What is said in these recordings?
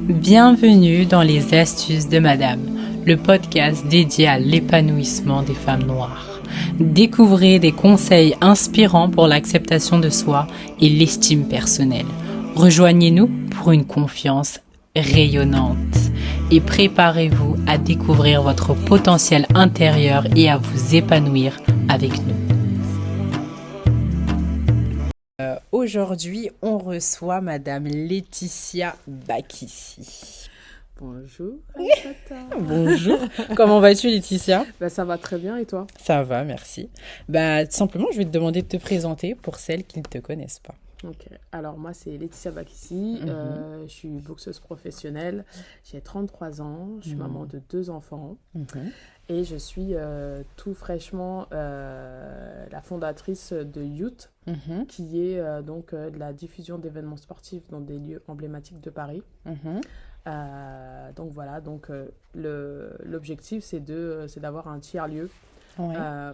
Bienvenue dans les astuces de Madame, le podcast dédié à l'épanouissement des femmes noires. Découvrez des conseils inspirants pour l'acceptation de soi et l'estime personnelle. Rejoignez-nous pour une confiance rayonnante et préparez-vous à découvrir votre potentiel intérieur et à vous épanouir avec nous. Aujourd'hui, on reçoit Madame Laetitia Bakissi. Bonjour. Bonjour. Comment vas-tu, Laetitia? Ça va très bien et toi? Ça va, merci. Simplement, je vais te demander de te présenter pour celles qui ne te connaissent pas. Ok. Alors moi, c'est Laetitia Bakissi. Je suis boxeuse professionnelle. J'ai 33 ans. Je suis maman de 2 enfants. Et je suis tout fraîchement la fondatrice de Youth, qui est de la diffusion d'événements sportifs dans des lieux emblématiques de Paris. L'objectif, c'est d'avoir un tiers-lieu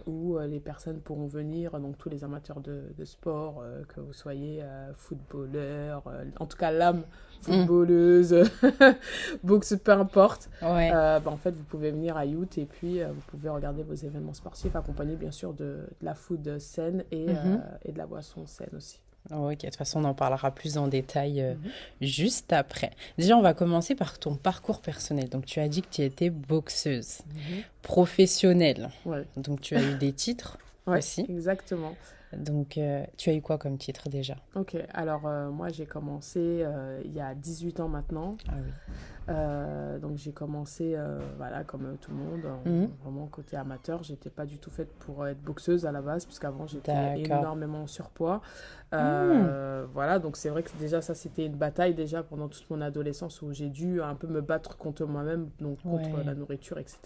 où les personnes pourront venir, donc tous les amateurs de sport, que vous soyez footballeur, en tout cas l'âme footballeuse, boxe, peu importe. En fait, vous pouvez venir à Youth et puis vous pouvez regarder vos événements sportifs, accompagnés bien sûr de la food saine et de la boisson saine aussi. Ok, de toute façon, on en parlera plus en détail juste après. Déjà, on va commencer par ton parcours personnel. Donc, tu as dit que tu étais boxeuse professionnelle. Ouais. Donc, tu as eu des titres aussi. Exactement. Donc, tu as eu quoi comme titre déjà? Ok, alors moi, j'ai commencé il y a 18 ans maintenant. Ah oui. Donc j'ai commencé comme tout le monde, vraiment côté amateur. J'étais pas du tout faite pour être boxeuse à la base, puisqu'avant j'étais énormément en surpoids. Donc c'est vrai que déjà ça c'était une bataille déjà pendant toute mon adolescence où j'ai dû un peu me battre contre moi-même, donc contre la nourriture, etc.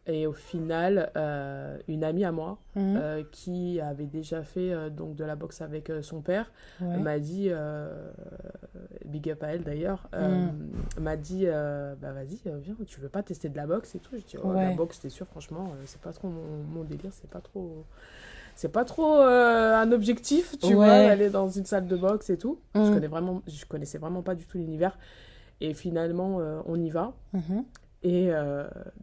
Et au final, une amie à moi qui avait déjà fait de la boxe avec son père m'a dit, big up à elle d'ailleurs, m'a dit vas-y, viens, tu veux pas tester de la boxe et tout. J'ai dit la boxe, c'est sûr, franchement, c'est pas trop mon délire, c'est pas trop un objectif, tu vois, aller dans une salle de boxe et tout. Je connaissais vraiment pas du tout l'univers. Et finalement, on y va. Et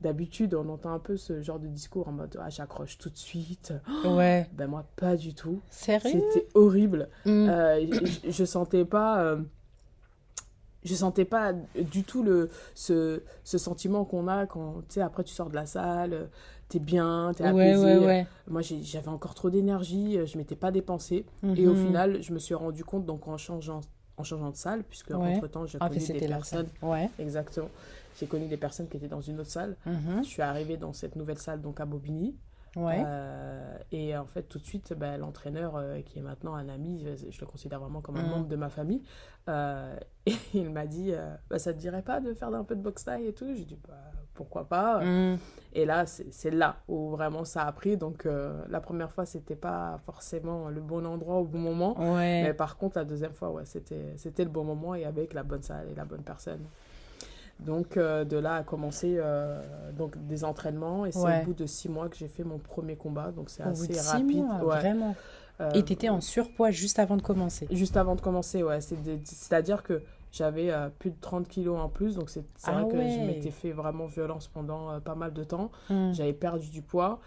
d'habitude, on entend un peu ce genre de discours en mode « Ah, j'accroche tout de suite ». Moi, pas du tout. Sérieux? C'était horrible. Je sentais pas du tout ce sentiment qu'on a quand, tu sais, après tu sors de la salle, t'es bien, t'es apaisé. Moi, j'avais encore trop d'énergie, je m'étais pas dépensée. Et au final, je me suis rendu compte, donc en changeant de salle, puisque entre-temps, j'ai connu des personnes... Exactement. J'ai connu des personnes qui étaient dans une autre salle. Je suis arrivée dans cette nouvelle salle, donc à Bobigny. Et en fait, tout de suite, l'entraîneur, qui est maintenant un ami, je le considère vraiment comme un membre de ma famille, et il m'a dit ça te dirait pas de faire un peu de boxe thaï et tout? J'ai dit pourquoi pas. Et là, c'est là où vraiment ça a pris. Donc, la première fois, c'était pas forcément le bon endroit au bon moment. Mais par contre, la deuxième fois, c'était le bon moment et avec la bonne salle et la bonne personne. Donc, de là a commencé des entraînements. Et c'est au bout de 6 mois que j'ai fait mon premier combat. Donc, c'est assez rapide. Vraiment. Et tu étais en surpoids juste avant de commencer? Juste avant de commencer, c'est-à-dire que j'avais plus de 30 kilos en plus. Donc, c'est vrai que je m'étais fait vraiment violence pendant pas mal de temps. J'avais perdu du poids.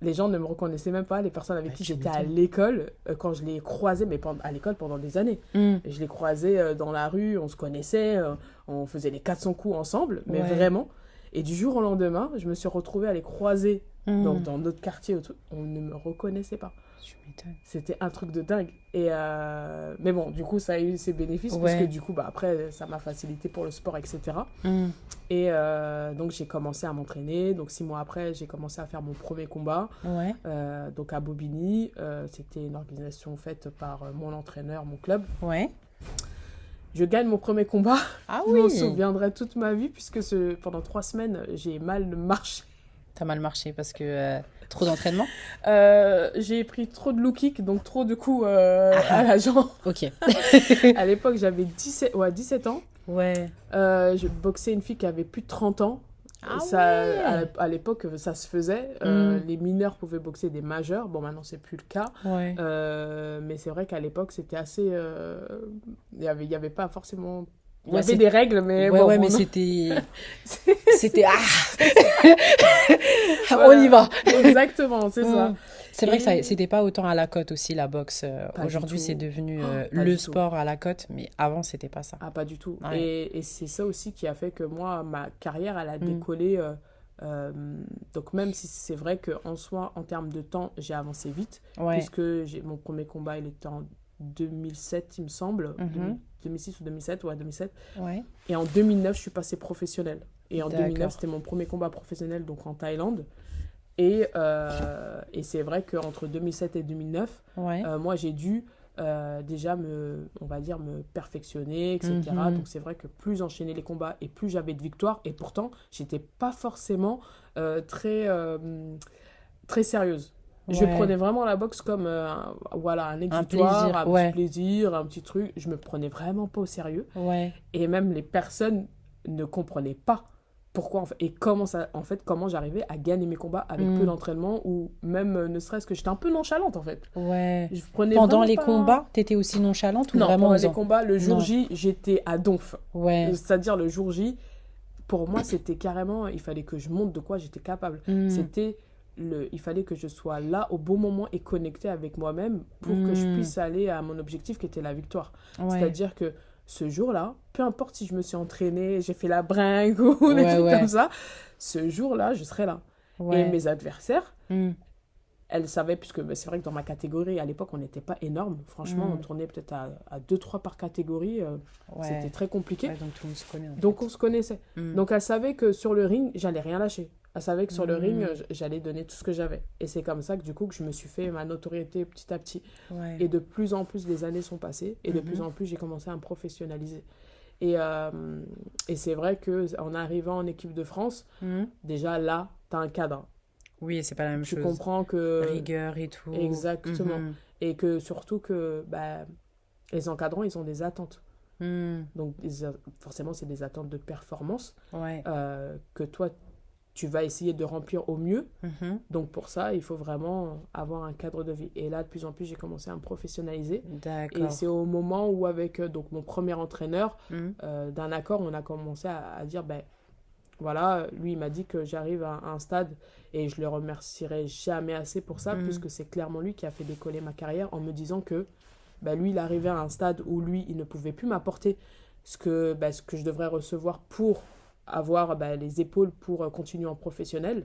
Les gens ne me reconnaissaient même pas, les personnes avec qui j'étais à l'école, quand je les croisais, mais à l'école pendant des années. Je les croisais dans la rue, on se connaissait, on faisait les 400 coups ensemble, mais vraiment. Et du jour au lendemain, je me suis retrouvée à les croiser dans notre quartier, on ne me reconnaissait pas. Tu m'étonnes. C'était un truc de dingue. Mais bon, du coup, ça a eu ses bénéfices, parce que du coup, après, ça m'a facilité pour le sport, etc. Et donc, j'ai commencé à m'entraîner. Donc, 6 mois après, j'ai commencé à faire mon premier combat. Donc, à Bobigny. C'était une organisation faite par mon entraîneur, mon club. Je gagne mon premier combat. Je m'en souviendrai toute ma vie, puisque pendant 3 semaines, j'ai mal marché. T'as mal marché parce que trop d'entraînement? J'ai pris trop de low kick, donc trop de coups à la jambe. Ok. À l'époque, j'avais 17 ans. Je boxais une fille qui avait plus de 30 ans. À l'époque, ça se faisait. Les mineurs pouvaient boxer des majeurs. Bon, maintenant, c'est plus le cas. Ouais. Mais c'est vrai qu'à l'époque, c'était assez... Il y avait pas forcément... Il y avait des règles, mais bon... Ouais, mais c'était... c'était... On y va. Exactement, c'est ça. C'est vrai que c'était pas autant à la cote aussi, la boxe. Aujourd'hui, c'est devenu le sport à la cote, mais avant, c'était pas ça. Ah, pas du tout. Ouais. Et c'est ça aussi qui a fait que moi, ma carrière, elle a décollé. Donc même si c'est vrai qu'en soi, en termes de temps, j'ai avancé vite, puisque mon premier combat, il était en 2007, il me semble. 2006 ou 2007, 2007. Ouais. Et en 2009, je suis passée professionnelle. Et en 2009, c'était mon premier combat professionnel, donc en Thaïlande. Et c'est vrai qu'entre 2007 et 2009, moi, j'ai dû déjà me perfectionner, etc. Donc, c'est vrai que plus j'enchaînais les combats et plus j'avais de victoires. Et pourtant, je n'étais pas forcément très sérieuse. Je prenais vraiment la boxe comme un exutoire, un petit plaisir, un petit truc. Je me prenais vraiment pas au sérieux. Et même les personnes ne comprenaient pas pourquoi et comment j'arrivais à gagner mes combats avec peu d'entraînement, ou même ne serait-ce que j'étais un peu nonchalante en fait. Pendant les combats, t'étais aussi nonchalante ou non, vraiment pendant les combats, le jour J, j'étais à donf. C'est-à-dire le jour J, pour moi, c'était carrément, il fallait que je montre de quoi j'étais capable. Il fallait que je sois là au bon moment et connectée avec moi-même pour que je puisse aller à mon objectif qui était la victoire. C'est-à-dire que ce jour-là, peu importe si je me suis entraînée, j'ai fait la bringue ou des trucs comme ça, ce jour-là, je serai là. Et mes adversaires, elles savaient, puisque c'est vrai que dans ma catégorie, à l'époque, on n'était pas énorme. Franchement, on tournait peut-être à 2-3 par catégorie. C'était très compliqué. Donc tout le monde se connaît. Donc on se connaissait. Donc elles savaient que sur le ring, j'allais rien lâcher. Elle savait que sur le ring, j'allais donner tout ce que j'avais. Et c'est comme ça que du coup, que je me suis fait ma notoriété petit à petit. Et de plus en plus, les années sont passées. Et de plus en plus, j'ai commencé à me professionnaliser. Et c'est vrai qu'en arrivant en équipe de France, déjà là, tu as un cadre. Oui, c'est pas la même chose. Tu comprends que... Rigueur et tout. Exactement. Et que surtout que les encadrants, ils ont des attentes. Donc forcément, c'est des attentes de performance que toi, tu vas essayer de remplir au mieux. Donc pour ça, il faut vraiment avoir un cadre de vie. Et là, de plus en plus, j'ai commencé à me professionnaliser. Et c'est au moment où, avec donc mon premier entraîneur, d'un accord, on a commencé à dire, voilà, lui, il m'a dit que j'arrive à un stade, et je le remercierai jamais assez pour ça, puisque c'est clairement lui qui a fait décoller ma carrière en me disant que lui, il arrivait à un stade où lui, il ne pouvait plus m'apporter ce que je devrais recevoir pour avoir les épaules pour continuer en professionnel.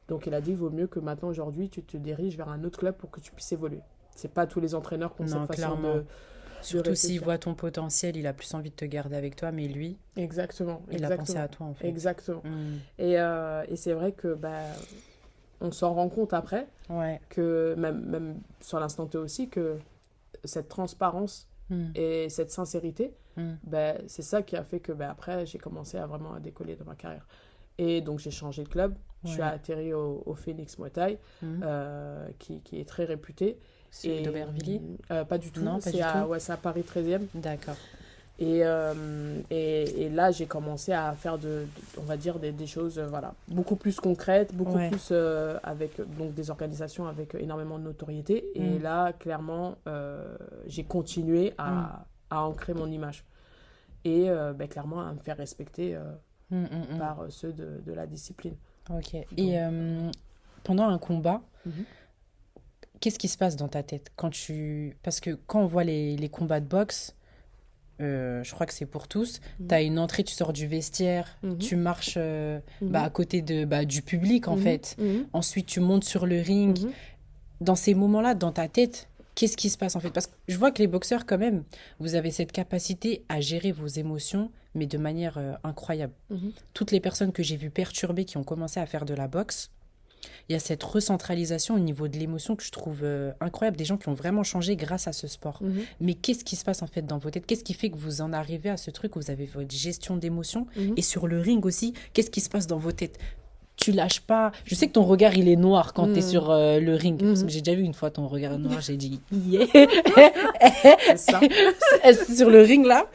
Donc il a dit, il vaut mieux que maintenant, aujourd'hui, tu te diriges vers un autre club pour que tu puisses évoluer. C'est pas tous les entraîneurs qui ont cette façon de surtout s'il voit ton potentiel, il a plus envie de te garder avec toi, mais lui, exactement. Il a pensé à toi en fait. Exactement. Et c'est vrai que on s'en rend compte après, que même sur l'instant T aussi, que cette transparence et cette sincérité, c'est ça qui a fait que après j'ai commencé à vraiment décoller dans ma carrière. Et donc j'ai changé de club, je suis atterri au Phoenix Muay Thai, qui est très réputé. C'est d'Aubervilliers pas du tout, non, c'est à Paris 13e. D'accord. Et là, j'ai commencé à faire on va dire des choses beaucoup plus concrètes, beaucoup plus avec donc, des organisations avec énormément de notoriété. Et là, clairement, j'ai continué à ancrer mon image. Et clairement, à me faire respecter par ceux de la discipline. Ok. Donc, et pendant un combat, qu'est-ce qui se passe dans ta tête parce que quand on voit les combats de boxe, je crois que c'est pour tous, tu as une entrée, tu sors du vestiaire, tu marches à côté du public en fait. Ensuite, tu montes sur le ring. Dans ces moments-là, dans ta tête, qu'est-ce qui se passe en fait? Parce que je vois que les boxeurs, quand même, vous avez cette capacité à gérer vos émotions, mais de manière incroyable. Toutes les personnes que j'ai vues perturbées qui ont commencé à faire de la boxe, il y a cette recentralisation au niveau de l'émotion que je trouve incroyable. Des gens qui ont vraiment changé grâce à ce sport. Mais qu'est-ce qui se passe en fait dans vos têtes? Qu'est-ce qui fait que vous en arrivez à ce truc où vous avez votre gestion d'émotions? Et sur le ring aussi, qu'est-ce qui se passe dans vos têtes? Tu lâches pas. Je sais que ton regard, il est noir quand tu es sur le ring. Parce que j'ai déjà vu une fois ton regard noir, j'ai dit yeah. C'est ça. Sur le ring là,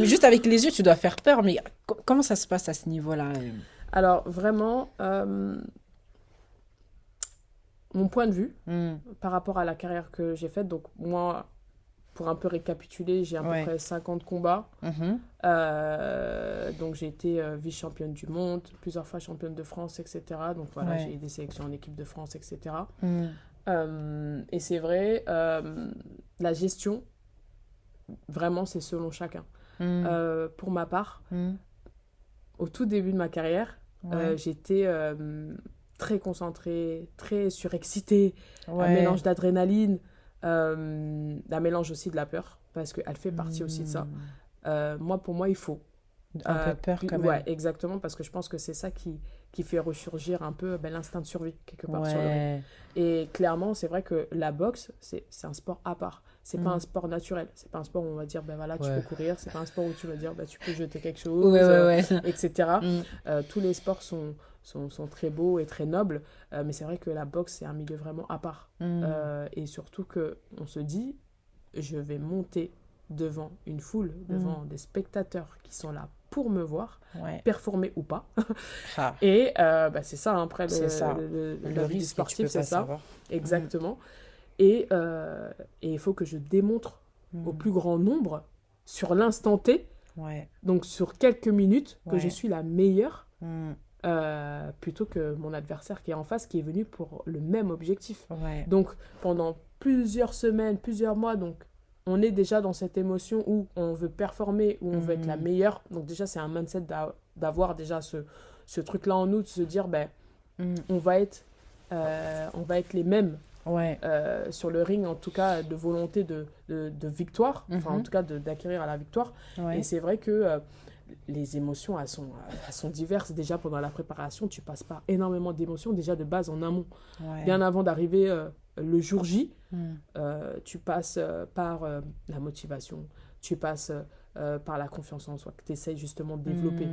juste avec les yeux, tu dois faire peur. Mais comment ça se passe à ce niveau-là? Alors, vraiment, mon point de vue par rapport à la carrière que j'ai faite, donc moi, pour un peu récapituler, j'ai à peu près 50 combats. Donc, j'ai été vice-championne du monde, plusieurs fois championne de France, etc. Donc, voilà, j'ai eu des sélections en équipe de France, etc. Et c'est vrai, la gestion, vraiment, c'est selon chacun. Pour ma part, au tout début de ma carrière, j'étais très concentrée, très surexcitée, un mélange d'adrénaline, un mélange aussi de la peur, parce qu'elle fait partie aussi de ça. Pour moi, il faut. Un peu de peur quand même. Ouais, exactement, parce que je pense que c'est ça qui fait ressurgir un peu l'instinct de survie, quelque part, sur le ring. Et clairement, c'est vrai que la boxe, c'est un sport à part. C'est pas un sport naturel. C'est pas un sport où on va dire, ben voilà, tu peux courir. C'est pas un sport où tu vas dire, ben, tu peux jeter quelque chose, etc. Tous les sports sont très beaux et très nobles. Mais c'est vrai que la boxe, c'est un milieu vraiment à part. Et surtout qu'on se dit, je vais monter devant une foule, devant des spectateurs qui sont là pour me voir, performer ou pas. Et c'est ça, après, le risque sportif, c'est ça. Exactement. Et il faut que je démontre au plus grand nombre, sur l'instant T, donc sur quelques minutes, que je suis la meilleure, plutôt que mon adversaire qui est en face, qui est venu pour le même objectif. Donc, pendant plusieurs semaines, plusieurs mois, donc, on est déjà dans cette émotion où on veut performer, où on veut être la meilleure. Donc déjà, c'est un mindset d'avoir déjà ce truc-là en nous, de se dire, on va être les mêmes sur le ring, en tout cas, de volonté de victoire, enfin, en tout cas, d'acquérir à la victoire. Et c'est vrai que les émotions, elles sont diverses. Déjà, pendant la préparation, tu passes par énormément d'émotions, déjà de base en amont. Bien avant d'arriver le jour J, tu passes par la motivation, tu passes par la confiance en soi que tu essayes justement de développer.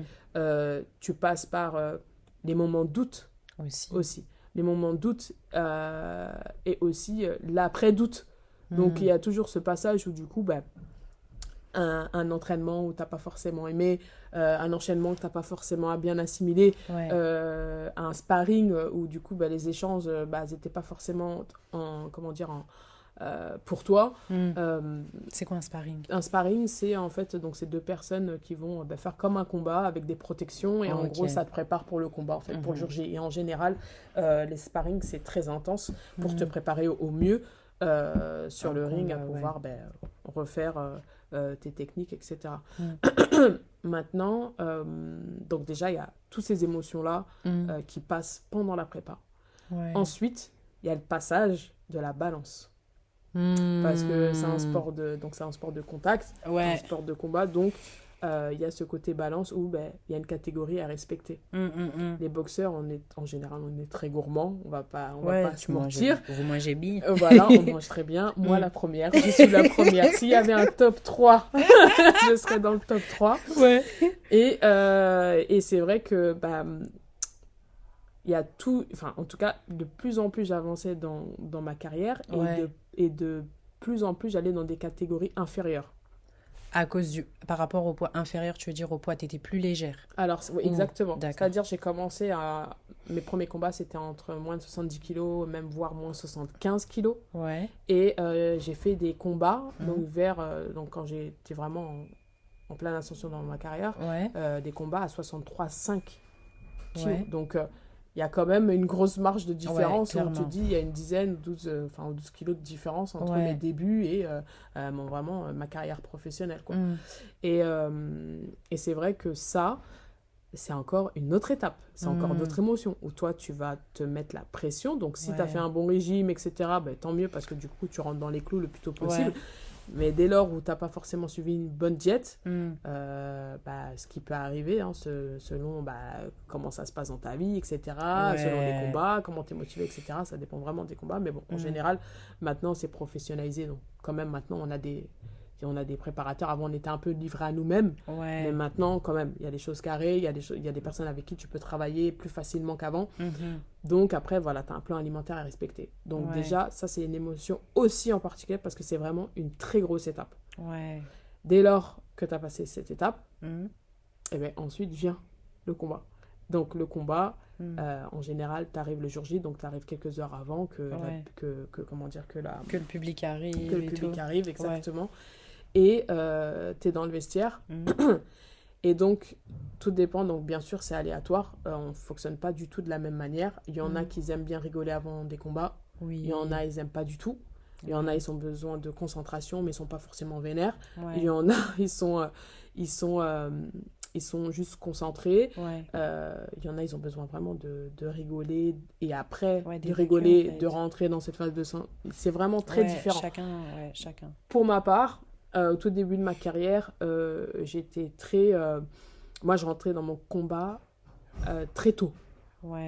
Tu passes par les moments de doute aussi. Les moments de doute et aussi l'après-doute. Donc, il y a toujours ce passage où, du coup, un entraînement où tu n'as pas forcément aimé, un enchaînement que tu n'as pas forcément bien assimilé, un sparring où, du coup, les échanges n'étaient pas forcément pour toi. C'est quoi un sparring? Un sparring, c'est en fait donc c'est deux personnes qui vont faire comme un combat avec des protections et en gros ça te prépare pour le combat en fait, pour le jour J. Et en général, les sparring c'est très intense pour te préparer au mieux sur le ring à pouvoir refaire tes techniques, etc. Maintenant, donc déjà il y a toutes ces émotions-là qui passent pendant la prépa. Ensuite, il y a le passage de la balance. Parce que c'est un sport de contact, un sport de combat, donc il y a ce côté balance où il y a une catégorie à respecter. Les boxeurs, en général, on est très gourmands, on va pas se mentir. Vous mangez bien. Voilà, on mange très bien. Moi, la première, je suis la première. S'il y avait un top 3, je serais dans le top 3. Et c'est vrai que il y a tout, enfin en tout cas de plus en plus j'avançais dans ma carrière et de plus en plus j'allais dans des catégories inférieures. Par rapport au poids inférieur, tu veux dire au poids, tu étais plus légère? Alors exactement, c'est-à-dire j'ai commencé mes premiers combats c'était entre moins de 70 kilos, même voire moins 75 kilos. Et j'ai fait des combats donc quand j'étais vraiment en pleine ascension dans ma carrière, des combats à 63,5 kilos. Donc il y a quand même une grosse marge de différence où on te dit il y a une dizaine, 12 kilos de différence entre mes débuts et vraiment ma carrière professionnelle, quoi. Et c'est vrai que ça, c'est encore une autre étape, c'est encore d'autres émotions où toi tu vas te mettre la pression. Donc si tu as fait un bon régime, etc., tant mieux parce que du coup tu rentres dans les clous le plus tôt possible. Mais dès lors où tu n'as pas forcément suivi une bonne diète, ce qui peut arriver, selon comment ça se passe dans ta vie, etc., selon les combats, comment tu es motivé, etc., ça dépend vraiment des combats. Mais bon, en général, maintenant, c'est professionnalisé. Donc, quand même, maintenant, on a des préparateurs. Avant, on était un peu livrés à nous-mêmes. Mais maintenant, quand même, il y a des choses carrées, il y a des personnes avec qui tu peux travailler plus facilement qu'avant. Donc, après, voilà, tu as un plan alimentaire à respecter. Donc, déjà, ça, c'est une émotion aussi en particulier parce que c'est vraiment une très grosse étape. Dès lors que tu as passé cette étape, ensuite vient le combat. Donc, le combat, en général, tu arrives le jour J, donc tu arrives quelques heures avant que le public arrive. Que le public arrive, exactement. Et tu es dans le vestiaire. Et donc, tout dépend. Donc, bien sûr, c'est aléatoire. On ne fonctionne pas du tout de la même manière. Il y en a qui aiment bien rigoler avant des combats. Il y en a, ils n'aiment pas du tout. Il y en a, ils ont besoin de concentration, mais ils ne sont pas forcément vénères. Il y en a, ils sont juste concentrés. Il y en a, ils ont besoin vraiment de rigoler. Et après, de rigoler, de rentrer dans cette phase de sang. C'est vraiment très différent. Chacun. Pour ma part, au tout début de ma carrière, j'étais très... moi, je rentrais dans mon combat très tôt.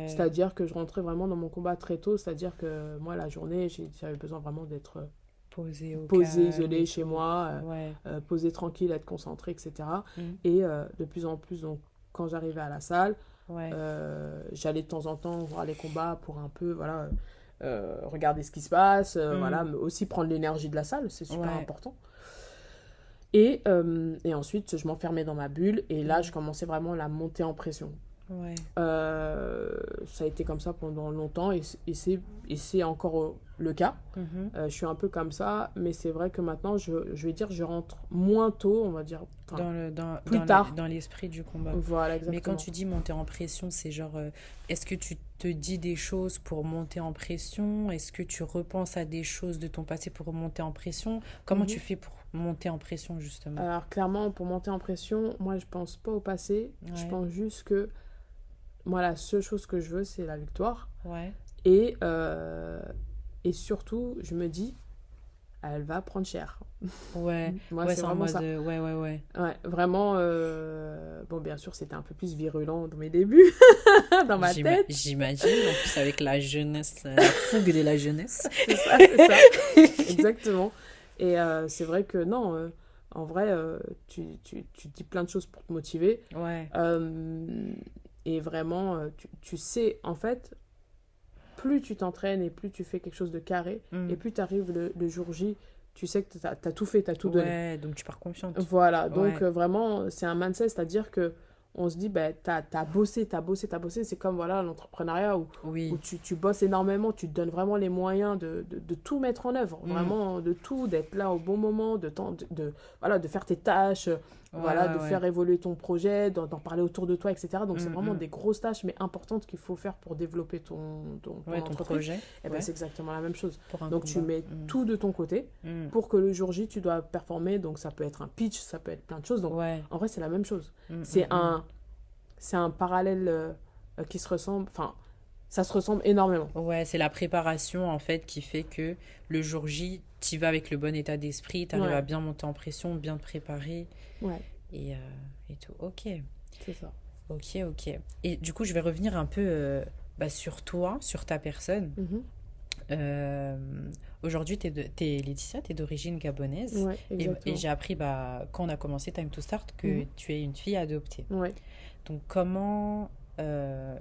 C'est-à-dire que je rentrais vraiment dans mon combat très tôt. C'est-à-dire que moi, la journée, j'avais besoin vraiment d'être posé, isolée chez moi, posé tranquille, être concentrée, etc. Et de plus en plus, donc, quand j'arrivais à la salle, j'allais de temps en temps voir les combats pour un peu... voilà, regarder ce qui se passe, voilà, mais aussi prendre l'énergie de la salle, c'est super important. Et ensuite, je m'enfermais dans ma bulle et là, je commençais vraiment la montée en pression. Ça a été comme ça pendant longtemps et c'est encore le cas. Je suis un peu comme ça, mais c'est vrai que maintenant, je vais dire, je rentre moins tôt, on va dire, plus tard. Dans l'esprit du combat. Voilà, exactement. Mais quand tu dis monter en pression, c'est genre, est-ce que tu te dis des choses pour monter en pression? Est-ce que tu repenses à des choses de ton passé pour monter en pression? Comment tu fais pour monter en pression, justement? Alors, clairement, pour monter en pression, moi, je pense pas au passé. Je pense juste que moi, la seule chose que je veux, c'est la victoire. Et surtout, je me dis, elle va prendre cher. Moi, c'est vraiment ça. Vraiment, bon, bien sûr, c'était un peu plus virulent dans mes débuts, dans ma tête. J'imagine, en plus avec la jeunesse, la fougue de la jeunesse. C'est ça. Exactement. Et c'est vrai que non, en vrai, tu dis plein de choses pour te motiver. Et vraiment, tu sais, en fait, plus tu t'entraînes et plus tu fais quelque chose de carré, et plus tu arrives le jour J, tu sais que tu as tout fait, tu as tout donné. Donc tu pars confiante. Voilà, donc vraiment, c'est un mindset, c'est-à-dire que on se dit, t'as bossé. C'est comme voilà, l'entrepreneuriat où tu bosses énormément, tu te donnes vraiment les moyens de tout mettre en œuvre, vraiment de tout, d'être là au bon moment, de faire tes tâches, de faire évoluer ton projet, d'en parler autour de toi, etc. Donc c'est vraiment des grosses tâches, mais importantes qu'il faut faire pour développer ton projet. Et c'est exactement la même chose. Donc tu mets tout de ton côté pour que le jour J, tu dois performer. Donc ça peut être un pitch, ça peut être plein de choses. Donc en vrai, c'est la même chose. C'est un parallèle qui se ressemble. Enfin, ça se ressemble énormément. C'est la préparation, en fait, qui fait que le jour J, tu vas avec le bon état d'esprit, tu arrives à bien monter en pression, bien te préparer. Et tout. Ok. C'est ça. Ok. Et du coup, je vais revenir un peu sur toi, sur ta personne. Aujourd'hui, Laetitia, tu es d'origine gabonaise. Et j'ai appris, quand on a commencé Time to Start, que tu es une fille adoptée. Donc, comment...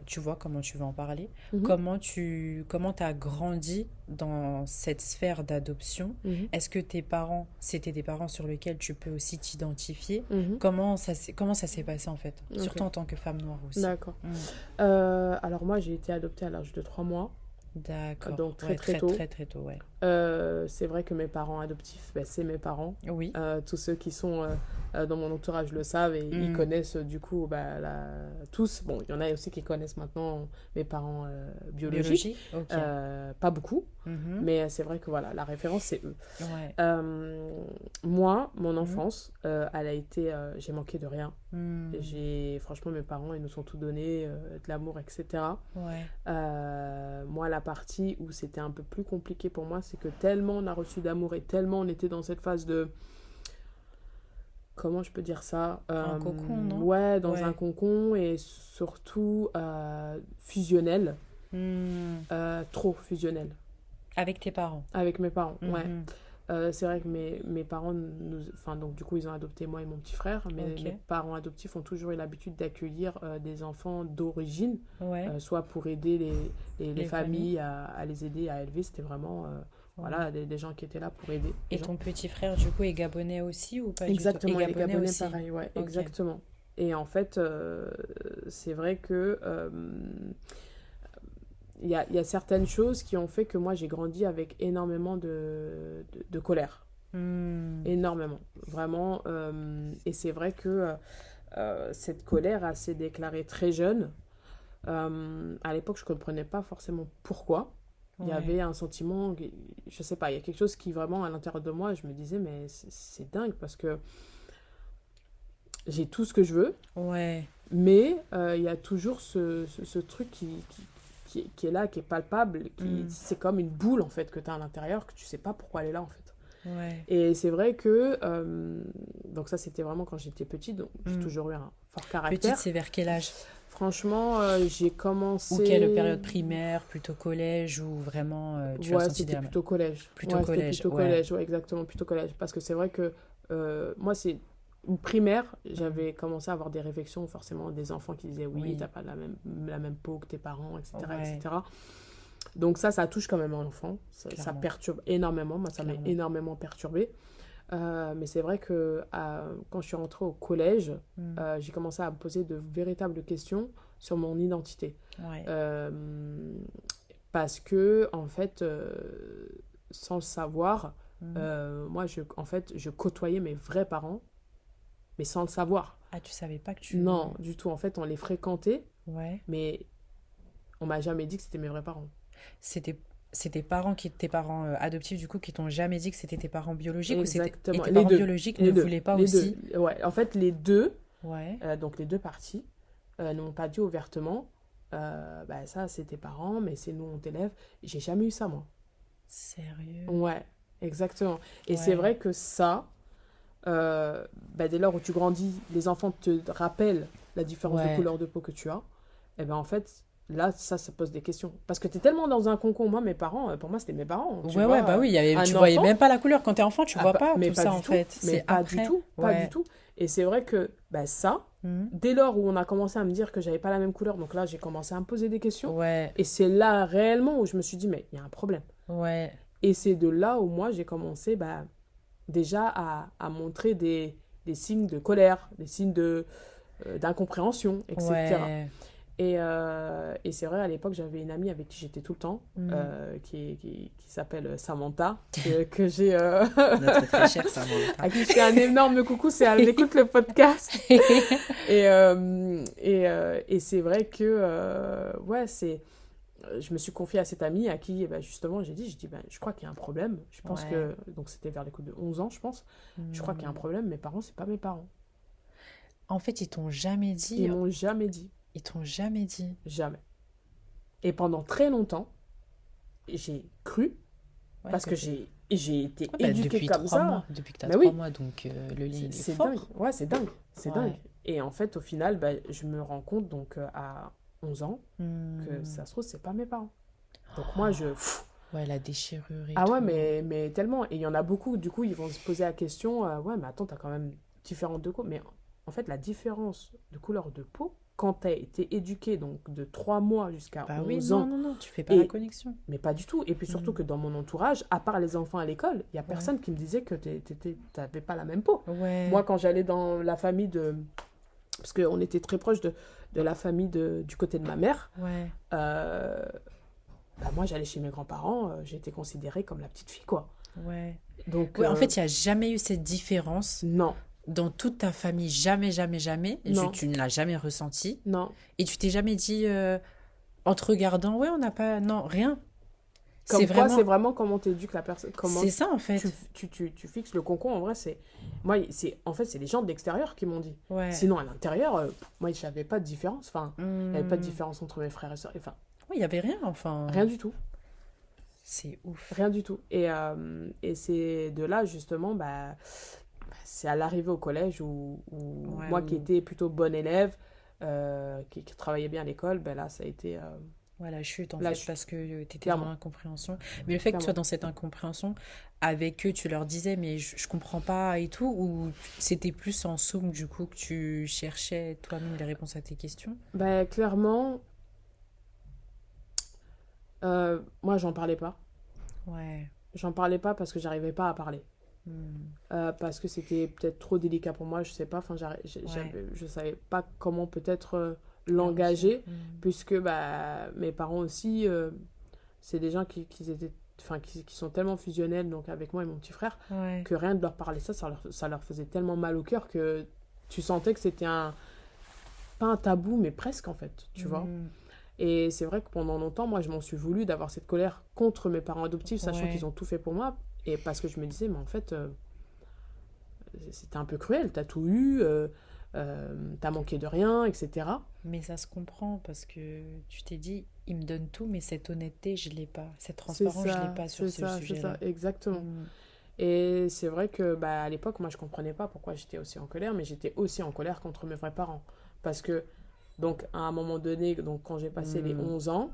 tu vois comment tu veux en parler, comment tu as grandi dans cette sphère d'adoption, est-ce que tes parents c'était des parents sur lesquels tu peux aussi t'identifier, comment ça s'est passé en fait, surtout en tant que femme noire aussi. D'accord. Alors moi j'ai été adoptée à l'âge de 3 mois. D'accord. Donc très tôt. Très tôt, c'est vrai que mes parents adoptifs, c'est mes parents. Oui. Tous ceux qui sont dans mon entourage le savent et ils connaissent du coup tous. Bon, il y en a aussi qui connaissent maintenant mes parents biologiques. Okay. Pas beaucoup, mais c'est vrai que voilà, la référence c'est eux. Moi, mon enfance, elle a été, j'ai manqué de rien. Franchement, mes parents, ils nous ont tout donné, de l'amour, etc. Moi, la partie où c'était un peu plus compliqué pour moi, c'est que tellement on a reçu d'amour et tellement on était dans cette phase de... Comment je peux dire ça, un cocon, non? Un cocon et surtout fusionnel. Trop fusionnel. Avec tes parents? Avec mes parents, c'est vrai que mes parents, donc du coup, ils ont adopté moi et mon petit frère, mais mes parents adoptifs ont toujours eu l'habitude d'accueillir des enfants d'origine, soit pour aider les familles à les aider à élever. C'était vraiment des gens qui étaient là pour aider. Et ton petit frère, du coup, est gabonais aussi ou pas? Exactement, du tout? Il est gabonais aussi. Pareil, exactement. Et en fait, c'est vrai que il y a certaines choses qui ont fait que moi, j'ai grandi avec énormément de colère. Énormément. Vraiment. Et c'est vrai que cette colère, elle s'est déclarée très jeune. À l'époque, je ne comprenais pas forcément pourquoi. Il y avait un sentiment, je sais pas, il y a quelque chose qui vraiment à l'intérieur de moi, je me disais, mais c'est dingue parce que j'ai tout ce que je veux, mais il y a toujours ce truc qui est là, qui est palpable, c'est comme une boule en fait que tu as à l'intérieur, que tu sais pas pourquoi elle est là en fait. Et c'est vrai que, donc ça c'était vraiment quand j'étais petite, donc j'ai toujours eu un fort caractère. Petite, c'est vers quel âge? Franchement, j'ai commencé... Ou quelle période primaire, plutôt collège, ou vraiment tu as senti c'était plutôt collège. Plutôt collège, plutôt collège, exactement, plutôt collège. Parce que c'est vrai que moi, c'est primaire, j'avais commencé à avoir des réflexions, forcément, des enfants qui disaient oui, t'as pas la même peau que tes parents, etc., etc. Donc ça touche quand même un enfant. Ça perturbe énormément. Moi, ça m'a énormément perturbée. Mais c'est vrai que quand je suis rentrée au collège, j'ai commencé à me poser de véritables questions sur mon identité. Parce que, en fait, sans le savoir, moi, je côtoyais mes vrais parents, mais sans le savoir. Ah, tu savais pas que tu... Non, du tout. En fait, on les fréquentait, mais on m'a jamais dit que c'était mes vrais parents. C'est tes parents adoptifs du coup qui t'ont jamais dit que c'était tes parents biologiques? Exactement. Ou tes parents biologiques ne voulaient pas aussi? Ouais, en fait les deux, donc les deux parties n'ont pas dit ouvertement ça c'est tes parents mais c'est nous on t'élève. J'ai jamais eu ça moi. Sérieux? Ouais, exactement. Et c'est vrai que ça dès lors où tu grandis, les enfants te rappellent la différence de couleur de peau que tu as, et en fait là, ça pose des questions. Parce que tu es tellement dans un cocon. Moi, mes parents, pour moi, c'était mes parents. Tu voyais même pas la couleur. Quand tu es enfant, tu vois pas mais tout pas ça, en fait. Mais c'est pas après. du tout. Pas du tout. Et c'est vrai que ça, dès lors où on a commencé à me dire que j'avais pas la même couleur, donc là, j'ai commencé à me poser des questions. Et c'est là, réellement, où je me suis dit, mais il y a un problème. Et c'est de là où moi, j'ai commencé déjà à montrer des signes de colère, des signes d'incompréhension, etc. Et c'est vrai, à l'époque, j'avais une amie avec qui j'étais tout le temps, qui s'appelle Samantha, que j'ai... Notre très chère Samantha. À qui je fais un énorme coucou, elle écoute le podcast. et c'est vrai que, je me suis confiée à cette amie à qui, justement, j'ai dit, je crois qu'il y a un problème. Je pense que... Donc, c'était vers les coups de 11 ans, je pense. Je crois qu'il y a un problème. Mes parents, c'est pas mes parents. En fait, ils t'ont jamais dit... Ils m'ont jamais dit. Ils t'ont jamais dit? Jamais. Et pendant très longtemps, j'ai cru, parce que j'ai été éduquée comme ça. Depuis que tu as 3 mois, donc le lien est fort. Dingue. Ouais, c'est dingue. C'est dingue. Et en fait, au final, je me rends compte, donc à 11 ans, que ça se trouve, c'est pas mes parents. Donc moi, Ouais, la déchirure et tout. Ah ouais, mais tellement. Et il y en a beaucoup, du coup, ils vont se poser la question, ouais, mais attends, t'as quand même différentes de peau. Mais en fait, la différence de couleur de peau, quand tu as été éduquée donc de 3 mois jusqu'à 11 ans... Non, tu fais pas la connexion. Mais pas du tout. Et puis surtout que dans mon entourage, à part les enfants à l'école, il n'y a personne qui me disait que tu n'avais pas la même peau. Moi, quand j'allais dans la famille de... Parce qu'on était très proche de la famille du côté de ma mère. Moi, j'allais chez mes grands-parents, j'étais considérée comme la petite fille, quoi. Donc, en fait, il n'y a jamais eu cette différence. Non. Dans toute ta famille, jamais, jamais, jamais. Tu ne l'as jamais ressenti. Non. Et tu t'es jamais dit, en te regardant, on n'a pas... Non, rien. C'est vraiment comment t'éduques la personne. C'est ça, en fait. Tu fixes le concon, en vrai, c'est... Moi, en fait, c'est les gens de l'extérieur qui m'ont dit. Sinon, à l'intérieur, moi, je n'avais pas de différence. Enfin, il n'y avait pas de différence entre mes frères et sœurs. Enfin, il n'y avait rien, enfin... Rien du tout. C'est ouf. Rien du tout. Et c'est de là, justement, c'est à l'arrivée au collège où moi qui étais plutôt bonne élève, qui travaillait bien à l'école, là ça a été... la chute en fait, parce que tu étais dans l'incompréhension. Mais le fait que tu sois dans cette incompréhension, avec eux tu leur disais mais je comprends pas et tout, ou c'était plus en somme du coup que tu cherchais toi-même les réponses à tes questions? Clairement, moi j'en parlais pas. J'en parlais pas parce que j'arrivais pas à parler. parce que c'était peut-être trop délicat pour moi, je sais pas, enfin, je savais pas comment peut-être l'engager, puisque mes parents aussi, c'est des gens qui sont tellement fusionnels, donc avec moi et mon petit frère, que rien de leur parler ça leur faisait tellement mal au cœur que tu sentais que c'était pas un tabou, mais presque en fait, tu vois. Et c'est vrai que pendant longtemps, moi, je m'en suis voulu d'avoir cette colère contre mes parents adoptifs, sachant qu'ils ont tout fait pour moi. Et parce que je me disais, mais en fait, c'était un peu cruel, t'as tout eu, t'as manqué de rien, etc. Mais ça se comprend, parce que tu t'es dit, il me donne tout, mais cette honnêteté, je l'ai pas. Cette transparence, je l'ai pas sur ce sujet-là. C'est ça, exactement. Et c'est vrai que à l'époque, moi, je comprenais pas pourquoi j'étais aussi en colère, mais j'étais aussi en colère contre mes vrais parents. Parce que, donc, à un moment donné, donc, quand j'ai passé les 11 ans,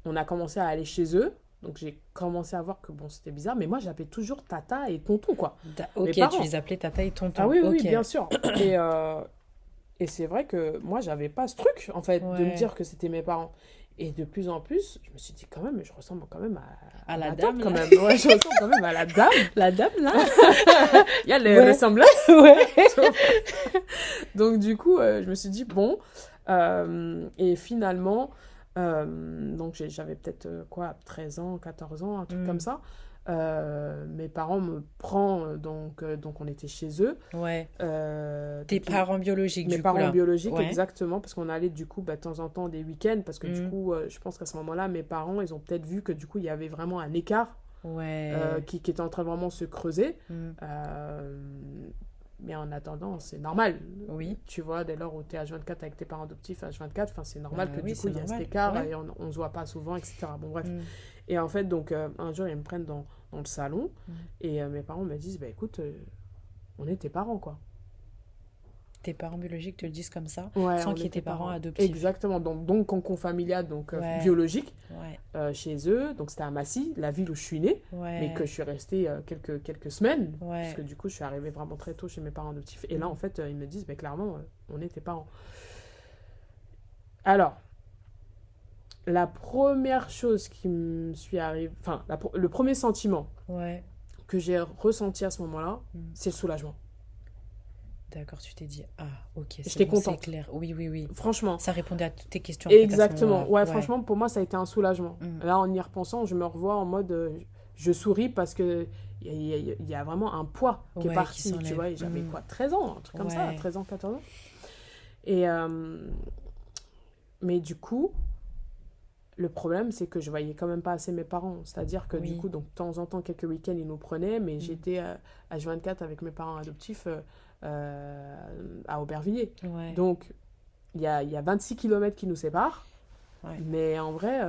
on a commencé à aller chez eux. Donc, j'ai commencé à voir que, bon, c'était bizarre. Mais moi, j'appelais toujours tata et tonton, quoi. Ok, tu les appelais tata et tonton. Ah oui, oui, bien sûr. Et c'est vrai que moi, j'avais pas ce truc, en fait, de me dire que c'était mes parents. Et de plus en plus, je me suis dit, quand même, je ressemble quand même à la dame, quand même. Ouais, je ressemble quand même à la dame. La dame, là. Il y a les ressemblances. Donc, du coup, je me suis dit, bon. Et finalement, donc j'avais peut-être 13 ans, 14 ans, un truc comme ça. Mes parents me prennent, donc on était chez eux. Tes parents biologiques, mes parents biologiques, exactement, parce qu'on allait du coup de temps en temps des week-ends, parce que du coup, je pense qu'à ce moment-là, mes parents, ils ont peut-être vu que du coup, il y avait vraiment un écart qui était en train de vraiment se creuser. Mais en attendant, c'est normal. Oui. Tu vois, dès lors où tu es H24 avec tes parents adoptifs, H24, c'est normal que du coup, il y a cet écart et on ne se voit pas souvent, etc. Bon, bref. Et en fait, donc, un jour, ils me prennent dans le salon et mes parents me disent, écoute, on est tes parents, quoi. Tes parents biologiques te le disent comme ça, sans qu'il y ait tes parents adoptifs. Exactement, donc concours familial, donc biologique, chez eux. Donc c'était à Massy, la ville où je suis née, mais que je suis restée quelques semaines, parce que du coup je suis arrivée vraiment très tôt chez mes parents adoptifs. Et là en fait ils me disent, clairement, on est tes parents. Alors, la première chose qui me suis arrivée, enfin le premier sentiment que j'ai ressenti à ce moment-là, c'est le soulagement. D'accord, tu t'es dit, ok, j'étais contente. C'est clair. Oui. Franchement. Ça répondait à toutes tes questions. Exactement. Franchement, pour moi, ça a été un soulagement. Là, en y repensant, je me revois en mode, je souris parce que il y a vraiment un poids qui est parti, tu vois. Et j'avais 13 ans, un truc comme ça, 13 ans, 14 ans. Et, mais du coup, le problème, c'est que je voyais quand même pas assez mes parents. C'est-à-dire que du coup, donc, de temps en temps, quelques week-ends, ils nous prenaient, mais j'étais à H24 avec mes parents adoptifs à Aubervilliers. Donc, il y a 26 km qui nous séparent, mais en vrai,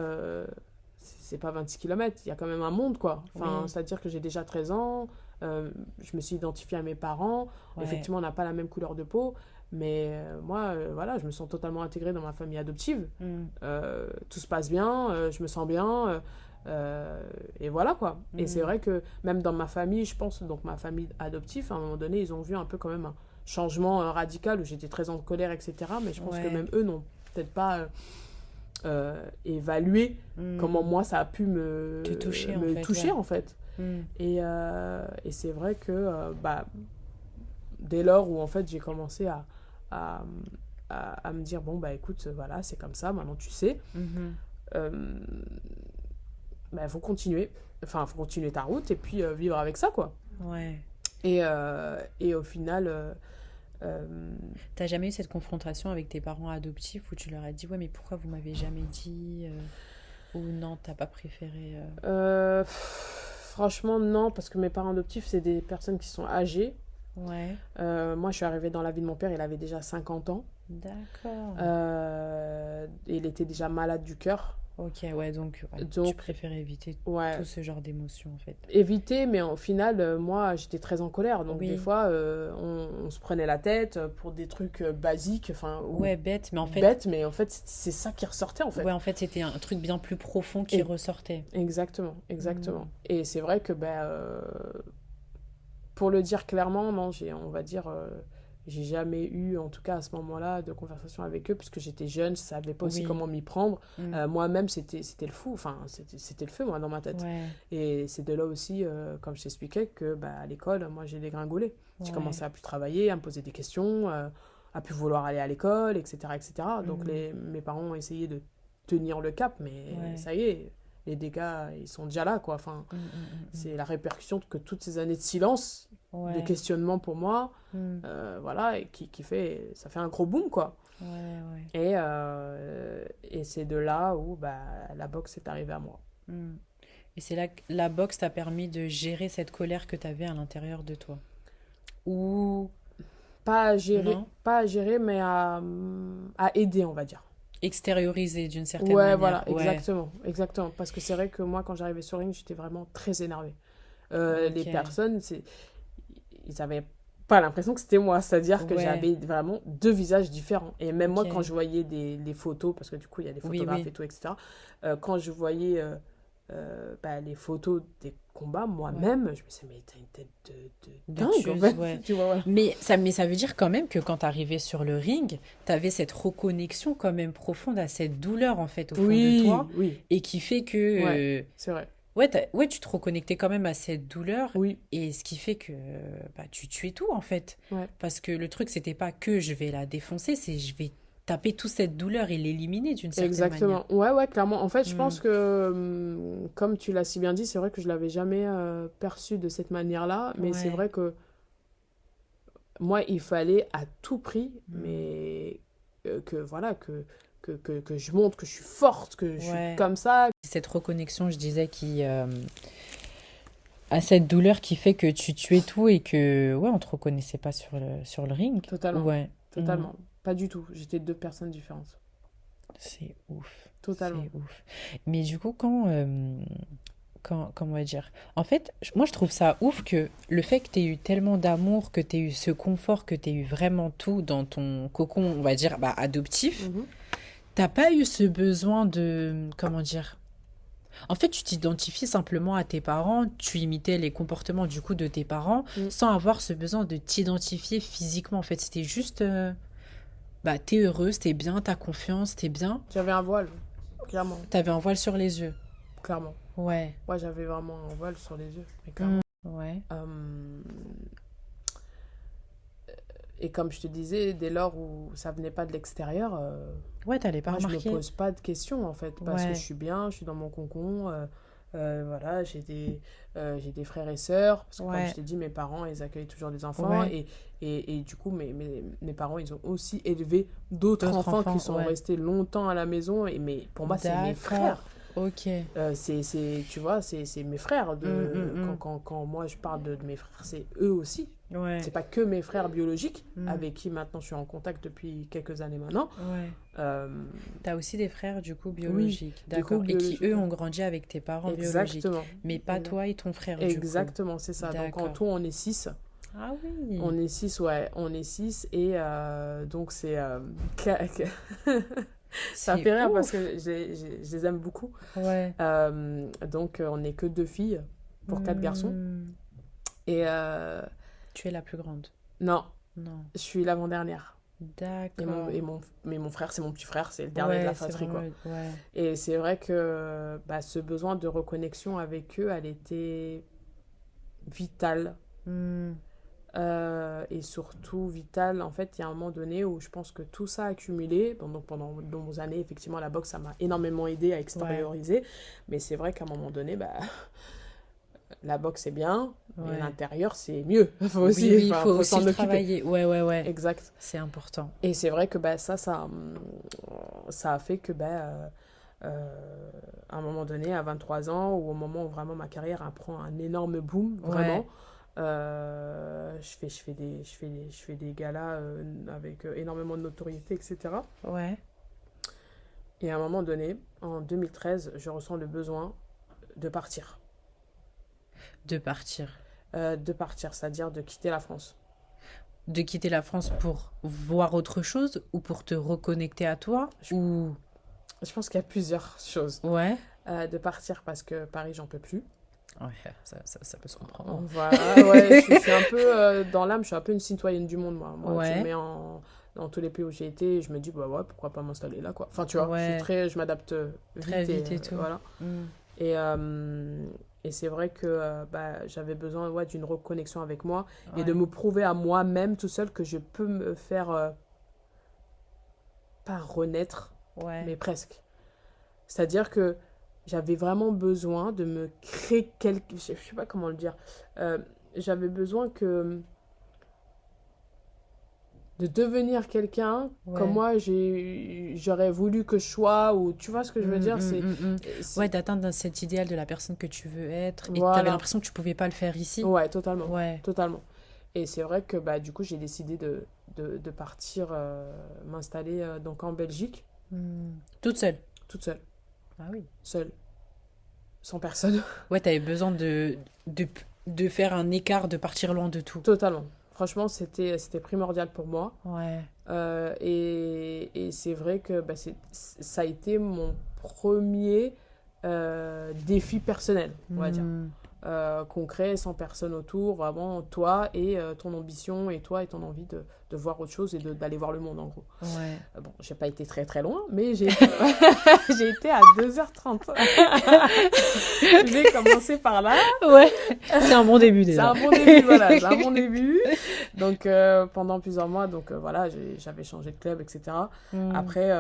c'est pas 26 km, il y a quand même un monde, quoi. Enfin, c'est-à-dire que j'ai déjà 13 ans, je me suis identifiée à mes parents, effectivement, on n'a pas la même couleur de peau, mais moi, voilà, je me sens totalement intégrée dans ma famille adoptive. Tout se passe bien, je me sens bien, et voilà, quoi. Et c'est vrai que même dans ma famille, je pense, donc ma famille adoptive, à un moment donné, ils ont vu un peu quand même un changement radical où j'étais très en colère, etc. Mais je pense que même eux n'ont peut-être pas évalué comment moi ça a pu me toucher, en fait. Et c'est vrai que dès lors où en fait j'ai commencé à me dire, bon, écoute, voilà, c'est comme ça, maintenant tu sais. Faut continuer. Enfin, faut continuer ta route et puis vivre avec ça, quoi. Et au final... T'as jamais eu cette confrontation avec tes parents adoptifs où tu leur as dit, mais pourquoi vous m'avez jamais dit ou non, t'as pas préféré Franchement, non, parce que mes parents adoptifs, c'est des personnes qui sont âgées. Moi, je suis arrivée dans la vie de mon père, il avait déjà 50 ans. D'accord. Il était déjà malade du cœur. Ok, donc tu préfères éviter tout ce genre d'émotions, en fait. Éviter, mais au final, moi, j'étais très en colère. Donc, des fois, on se prenait la tête pour des trucs basiques. Bête, mais en fait... Bête, mais en fait, c'est ça qui ressortait, en fait. En fait, c'était un truc bien plus profond qui ressortait. Exactement. Et c'est vrai que, pour le dire clairement, non, on va dire... j'ai jamais eu, en tout cas à ce moment-là, de conversation avec eux, puisque j'étais jeune, je savais pas aussi comment m'y prendre. Moi-même, c'était le fou, enfin, c'était le feu, moi, dans ma tête. Ouais. Et c'est de là aussi, comme je t'expliquais, que à l'école, moi, j'ai dégringolé. J'ai commencé à plus travailler, à me poser des questions, à plus vouloir aller à l'école, etc., etc. Donc, mes parents ont essayé de tenir le cap, mais ça y est, les dégâts, ils sont déjà là, quoi. Enfin, c'est la répercussion que toutes ces années de silence, de questionnement pour moi, voilà, et qui fait, ça fait un gros boom, quoi. Et c'est de là où la boxe est arrivée à moi. Et c'est là que la boxe t'a permis de gérer cette colère que tu avais à l'intérieur de toi. Ou pas à gérer, mais à aider, on va dire. Extérioriser d'une certaine manière. Voilà, exactement. Parce que c'est vrai que moi, quand j'arrivais sur le ring, j'étais vraiment très énervée. Les personnes, ils avaient pas l'impression que c'était moi, c'est-à-dire que j'avais vraiment deux visages différents. Et même moi, quand je voyais des photos, parce que du coup, il y a des photographes et tout, etc., quand je voyais les photos des combats, moi-même, je me disais, mais t'as une tête de dingue, en fait. Tu vois, mais ça veut dire quand même que quand t'arrivais sur le ring, t'avais cette reconnexion quand même profonde à cette douleur, en fait, au fond de toi. Et qui fait que... c'est vrai. Ouais, tu te reconnectais quand même à cette douleur. Et ce qui fait que tu tuais tout, en fait. Parce que le truc, c'était pas que je vais la défoncer, c'est je vais taper toute cette douleur et l'éliminer d'une certaine manière. Ouais, clairement. En fait, je pense que, comme tu l'as si bien dit, c'est vrai que je l'avais jamais perçu de cette manière-là. Mais c'est vrai que moi, il fallait à tout prix, mais que je montre que je suis forte, que je suis comme ça. Cette reconnexion, je disais, qui à cette douleur qui fait que tu tuais tout et que on te reconnaissait pas sur le ring. Totalement. Totalement. Pas du tout. J'étais deux personnes différentes. C'est ouf. Totalement. C'est ouf. Mais du coup, comment on va dire, en fait, moi je trouve ça ouf que le fait que tu aies eu tellement d'amour, que tu aies eu ce confort, que tu aies eu vraiment tout dans ton cocon, on va dire, adoptif, t'as pas eu ce besoin de, comment dire, en fait, tu t'identifiais simplement à tes parents, tu imitais les comportements du coup de tes parents, sans avoir ce besoin de t'identifier physiquement. En fait, c'était juste, t'es heureuse, t'es bien, t'as confiance, t'es bien. J'avais un voile, clairement. T'avais un voile sur les yeux. Clairement. Ouais. Ouais, j'avais vraiment un voile sur les yeux, mais clairement. Ouais. Et comme je te disais, dès lors où ça venait pas de l'extérieur, t'allais pas remarquer. Je me pose pas de questions, en fait, parce que je suis bien, je suis dans mon cocon, voilà, j'ai des frères et sœurs, parce que comme je t'ai dit, mes parents, ils accueillent toujours des enfants, et du coup, mes parents, ils ont aussi élevé d'autres enfants qui sont restés longtemps à la maison, mais pour moi, c'est mes frères. Ok. Tu vois, c'est mes frères. Quand moi je parle de mes frères, c'est eux aussi. C'est pas que mes frères biologiques, avec qui maintenant je suis en contact depuis quelques années maintenant. T'as aussi des frères du coup biologiques, d'accord, et qui eux ont grandi avec tes parents biologiques. Mais pas toi et ton frère. Exactement, c'est ça. Donc en tout, on est 6. Ah oui. On est 6, on est 6 et donc c'est ça fait rire parce que je les aime beaucoup. Donc on n'est que 2 filles pour 4 garçons. Et tu es la plus grande? Non. Je suis l'avant-dernière. D'accord. Mais mon frère, c'est mon petit frère, c'est le dernier de la fratrie, quoi. Et c'est vrai que ce besoin de reconnexion avec eux, elle était vitale. Et surtout vitale, en fait, il y a un moment donné où je pense que tout ça accumulé, donc pendant de longues années, effectivement, la boxe, ça m'a énormément aidé à extérioriser. Mais c'est vrai qu'à un moment donné, la boxe, c'est bien, mais l'intérieur, c'est mieux. Il faut aussi, faut aussi le travailler. Ouais. Exact. C'est important. Et c'est vrai que ça a fait que à un moment donné, à 23 ans, ou au moment où vraiment ma carrière prend un énorme boom, vraiment, je fais des galas avec énormément de notoriété, etc. Et à un moment donné, en 2013, je ressens le besoin de partir. De partir, c'est-à-dire de quitter la France. De quitter la France pour voir autre chose ou pour te reconnecter à toi Je pense qu'il y a plusieurs choses. Ouais. De partir parce que Paris, j'en peux plus. Ouais, ça peut se comprendre. Voilà, ouais, je suis un peu, dans l'âme, je suis un peu une citoyenne du monde, moi. Moi, Ouais. tu me mets dans tous les pays où j'ai été, je me dis, bah ouais, pourquoi pas m'installer là, quoi. Enfin, tu vois, je m'adapte très vite vite et tout. Voilà. Et c'est vrai que bah, j'avais besoin d'une reconnexion avec moi et de me prouver à moi-même tout seul que je peux me faire, pas renaître, mais presque. C'est-à-dire que j'avais vraiment besoin de me créer quelque... Je sais pas comment le dire. J'avais besoin de devenir quelqu'un comme moi j'aurais voulu que je sois, ou tu vois ce que je veux dire, ouais, d'atteindre cet idéal de la personne que tu veux être, et tu avais l'impression que tu pouvais pas le faire ici. Ouais, totalement. Totalement. Et c'est vrai que bah, du coup j'ai décidé de partir m'installer donc en Belgique. Toute seule? Toute seule. Ah oui. Seule. Sans personne. Ouais, t'avais besoin de faire un écart, de partir loin de tout. Totalement. Franchement, c'était primordial pour moi. Ouais. Et c'est vrai que bah, ça a été mon premier défi personnel, on va dire. Concret, sans personne autour, vraiment toi et ton ambition, et toi et ton envie de voir autre chose et d'aller voir le monde, en gros. Ouais. Bon, j'ai pas été très très loin, mais j'ai été à 2h30. J'ai commencé par là. Ouais, c'est un bon début déjà. C'est un bon début, voilà, c'est un bon début. Donc pendant plusieurs mois, donc voilà, j'avais changé de club, etc. Après,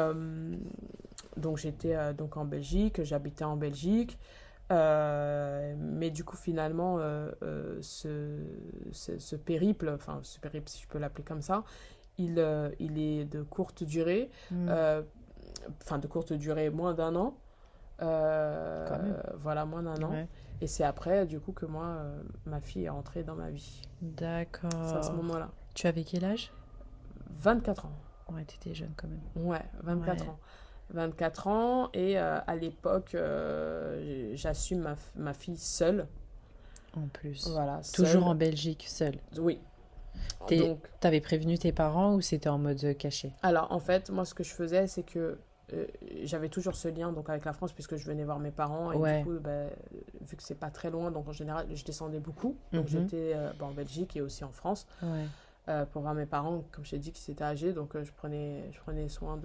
donc j'étais donc en Belgique, j'habitais en Belgique. Mais du coup finalement ce périple si je peux l'appeler comme ça, il est de courte durée, de courte durée, moins d'un an, voilà, moins d'un an. Et c'est après du coup que moi ma fille est entrée dans ma vie. D'accord. C'est à ce moment-là. Tu avais quel âge? 24 ans. Ouais, t'étais jeune quand même. Ouais, 24 ans. 24 ans, et à l'époque, j'assume ma fille seule. En plus. Voilà, toujours seule. en Belgique, seule. Oui. Donc, t'avais prévenu tes parents ou c'était en mode caché? Alors, en fait, moi, ce que je faisais, c'est que j'avais toujours ce lien donc, avec la France, puisque je venais voir mes parents. Et du coup, bah, vu que c'est pas très loin, donc en général, je descendais beaucoup. Donc, j'étais en Belgique et aussi en France. Pour voir mes parents, comme je t'ai dit, qui s'étaient âgés, donc je prenais soin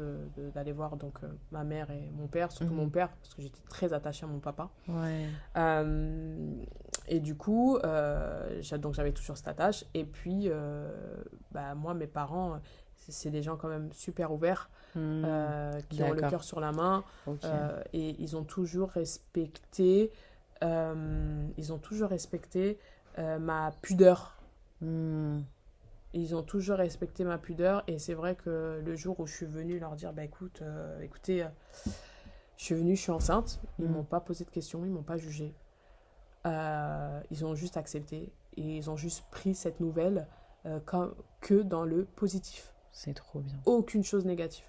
d'aller voir donc ma mère et mon père, surtout mon père, parce que j'étais très attachée à mon papa. Et du coup, donc j'avais toujours cette attache. Et puis, bah, moi, mes parents, c'est des gens quand même super ouverts, qui ont le cœur sur la main, et ils ont toujours respecté, ma pudeur. Ils ont toujours respecté ma pudeur, et c'est vrai que le jour où je suis venue leur dire, bah écoutez, je suis venue, je suis enceinte, ils m'ont pas posé de questions, ils m'ont pas jugé. Ils ont juste accepté, et ils ont juste pris cette nouvelle que dans le positif. C'est trop bien. Aucune chose négative.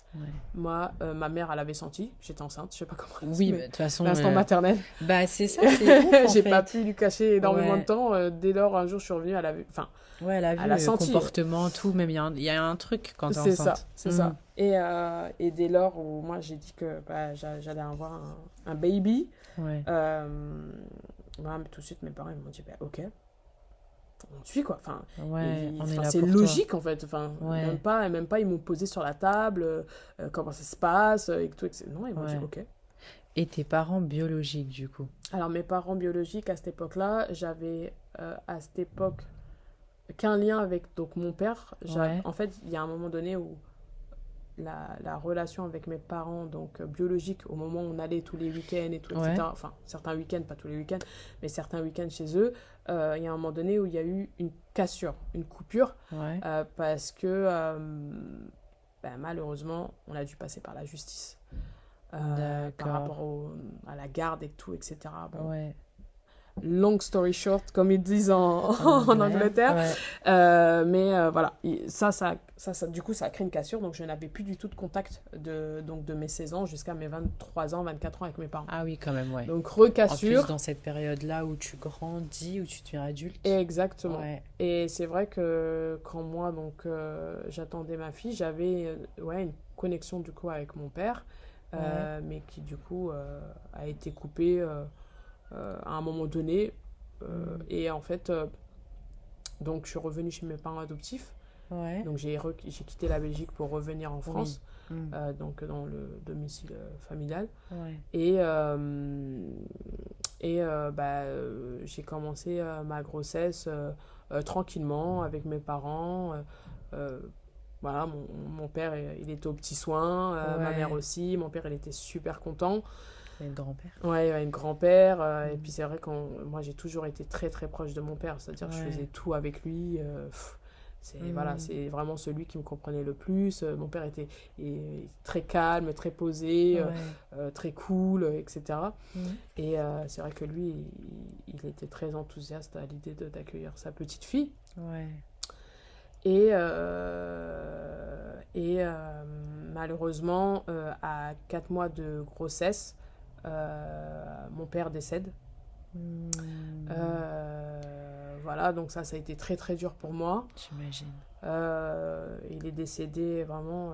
Moi, ma mère, elle avait senti, j'étais enceinte, je sais pas comment. Oui, mais de toute façon. L'instant maternel. Bah, c'est ça, c'est ouf, j'ai pas pu lui cacher énormément de temps. Dès lors, un jour, je suis revenue, elle a vu. Enfin, elle a vu le senti, comportement, tout, même il y a un truc quand t'es enceinte. C'est ça. Et dès lors où moi, j'ai dit que bah, j'allais avoir un baby, mais tout de suite, mes parents ils m'ont dit, bah, ok. On suit quoi, enfin, c'est logique en fait, enfin, même pas ils m'ont posé sur la table, comment ça se passe et tout, etc. Non, ils m'ont dit ok. Et tes parents biologiques du coup? Alors mes parents biologiques à cette époque-là, j'avais qu'un lien avec donc mon père. En fait, il y a un moment donné où la relation avec mes parents donc biologiques, au moment où on allait tous les week-ends et tout, etc. Enfin, certains week-ends, pas tous les week-ends, mais certains week-ends chez eux, il y a un moment donné où il y a eu une cassure, une coupure, parce que malheureusement, on a dû passer par la justice par rapport à la garde et tout, etc. Bon, long story short, comme ils disent en Angleterre. Mais voilà, ça, du coup, ça a créé une cassure. Donc, je n'avais plus du tout de contact de mes 16 ans jusqu'à mes 23 ans, 24 ans avec mes parents. Ah oui, quand même, Donc, recassure. En plus, dans cette période-là où tu grandis, où tu deviens adulte. Exactement. Et c'est vrai que quand moi, donc, j'attendais ma fille, j'avais une connexion, du coup, avec mon père, mais qui, du coup, a été coupée à un moment donné, Et en fait, donc je suis revenue chez mes parents adoptifs. Ouais. Donc j'ai quitté la Belgique pour revenir en France, Oui. donc dans le domicile familial. Ouais. J'ai commencé ma grossesse tranquillement avec mes parents. Voilà, mon père, il était aux petits soins, ma mère Ouais. aussi. Mon père, il était super content. Et le grand-père. Ouais, il avait un grand-père. Et puis c'est vrai que moi, j'ai toujours été très très proche de mon père. C'est-à-dire que je faisais tout avec lui. Voilà, c'est vraiment celui qui me comprenait le plus. Mon père était très calme, très posé, très cool, etc. Et c'est vrai que lui, il était très enthousiaste à l'idée d'accueillir sa petite fille. Ouais. Et malheureusement, à 4 mois de grossesse, mon père décède. Voilà, donc ça a été très très dur pour moi. J'imagine. Il est décédé vraiment,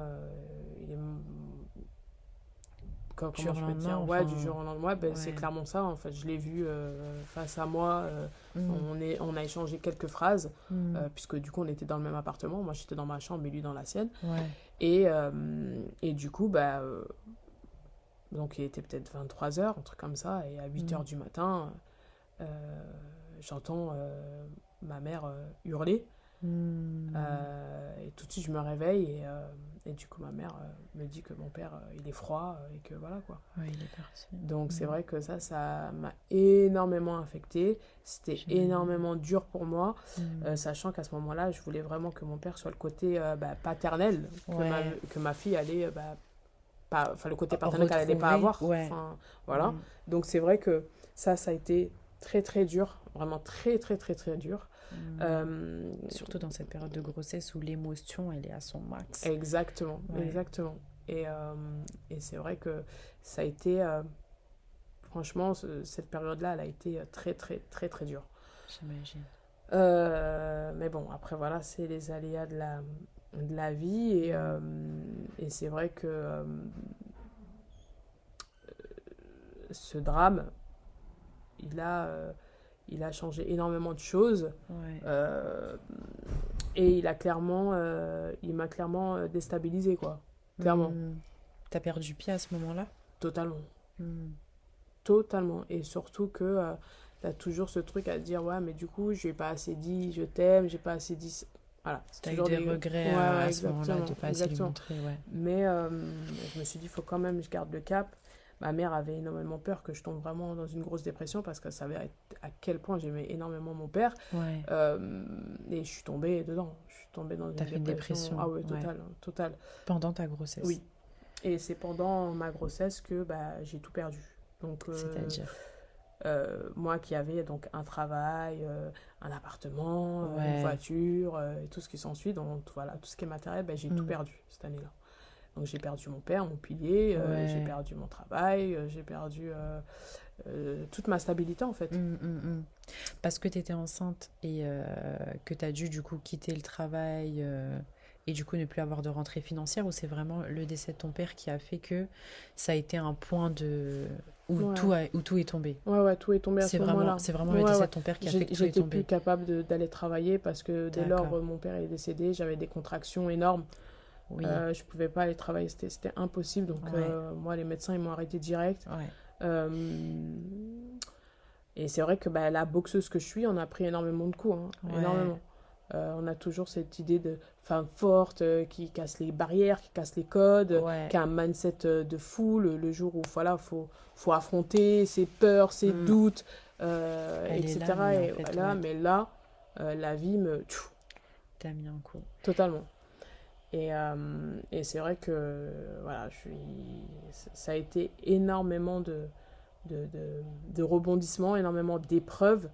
comment je peux dire, du jour au lendemain. C'est clairement ça, en fait. Je l'ai vu face à moi. On a échangé quelques phrases, puisque du coup on était dans le même appartement. Moi j'étais dans ma chambre et lui dans la sienne. Et du coup, donc il était peut-être 23h, un truc comme ça, et à 8h du matin, j'entends ma mère hurler. Et tout de suite je me réveille et du coup ma mère me dit que mon père il est froid et que voilà quoi. Ouais, il est parti. Donc c'est vrai que ça m'a énormément affectée. C'était énormément dur pour moi, sachant qu'à ce moment-là je voulais vraiment que mon père soit le côté paternel, que ma fille allait le côté paternel qu'elle n'allait pas avoir. Voilà. Donc c'est vrai que ça a été très très dur, vraiment très très très très dur. Surtout dans cette période de grossesse où l'émotion elle est à son max. Exactement. Et c'est vrai que ça a été franchement cette période-là elle a été très très très très dure. J'imagine. Mais bon, après voilà, c'est les aléas de la vie et c'est vrai que ce drame il a changé énormément de choses. Et il m'a clairement déstabilisée, quoi. Clairement. T'as perdu pied à ce moment-là? Totalement. Totalement. Et surtout que t'as toujours ce truc à te dire, ouais, mais du coup, je n'ai pas assez dit je t'aime, j'ai pas assez dit... Voilà. T'as eu des regrets à ce moment-là de pas assez lui montrer, Mais je me suis dit, il faut quand même que je garde le cap. Ma mère avait énormément peur que je tombe vraiment dans une grosse dépression parce qu'elle savait à quel point j'aimais énormément mon père. Et je suis tombée dedans. Je suis tombée dans une dépression. Ah ouais, totale. Pendant ta grossesse? Oui. Et c'est pendant ma grossesse que j'ai tout perdu. Donc, c'est-à-dire moi qui avais donc un travail, un appartement, une voiture et tout ce qui s'ensuit, donc voilà, tout ce qui est matériel, j'ai tout perdu cette année-là. Donc j'ai perdu mon père, mon pilier, j'ai perdu mon travail, j'ai perdu toute ma stabilité en fait. Parce que tu étais enceinte et que tu as dû du coup quitter le travail et du coup ne plus avoir de rentrée financière, ou c'est vraiment le décès de ton père qui a fait que ça a été un point où tout est tombé? Tout est tombé à ce moment-là. C'est vraiment le décès de ton père qui a fait que tout est tombé. J'étais plus capable d'aller travailler parce que dès lors mon père est décédé, j'avais des contractions énormes. Je pouvais pas aller travailler, c'était impossible. Donc moi les médecins ils m'ont arrêté direct. Et c'est vrai que la boxeuse que je suis, on a pris énormément de coups, énormément. On a toujours cette idée de femme forte qui casse les barrières, qui casse les codes, qui a un mindset de fou le jour où voilà, faut affronter ses peurs, ses doutes, etc. Mais là, la vie me... T'as mis un coup. Totalement. Et c'est vrai que voilà, ça a été énormément de rebondissements, énormément d'épreuves.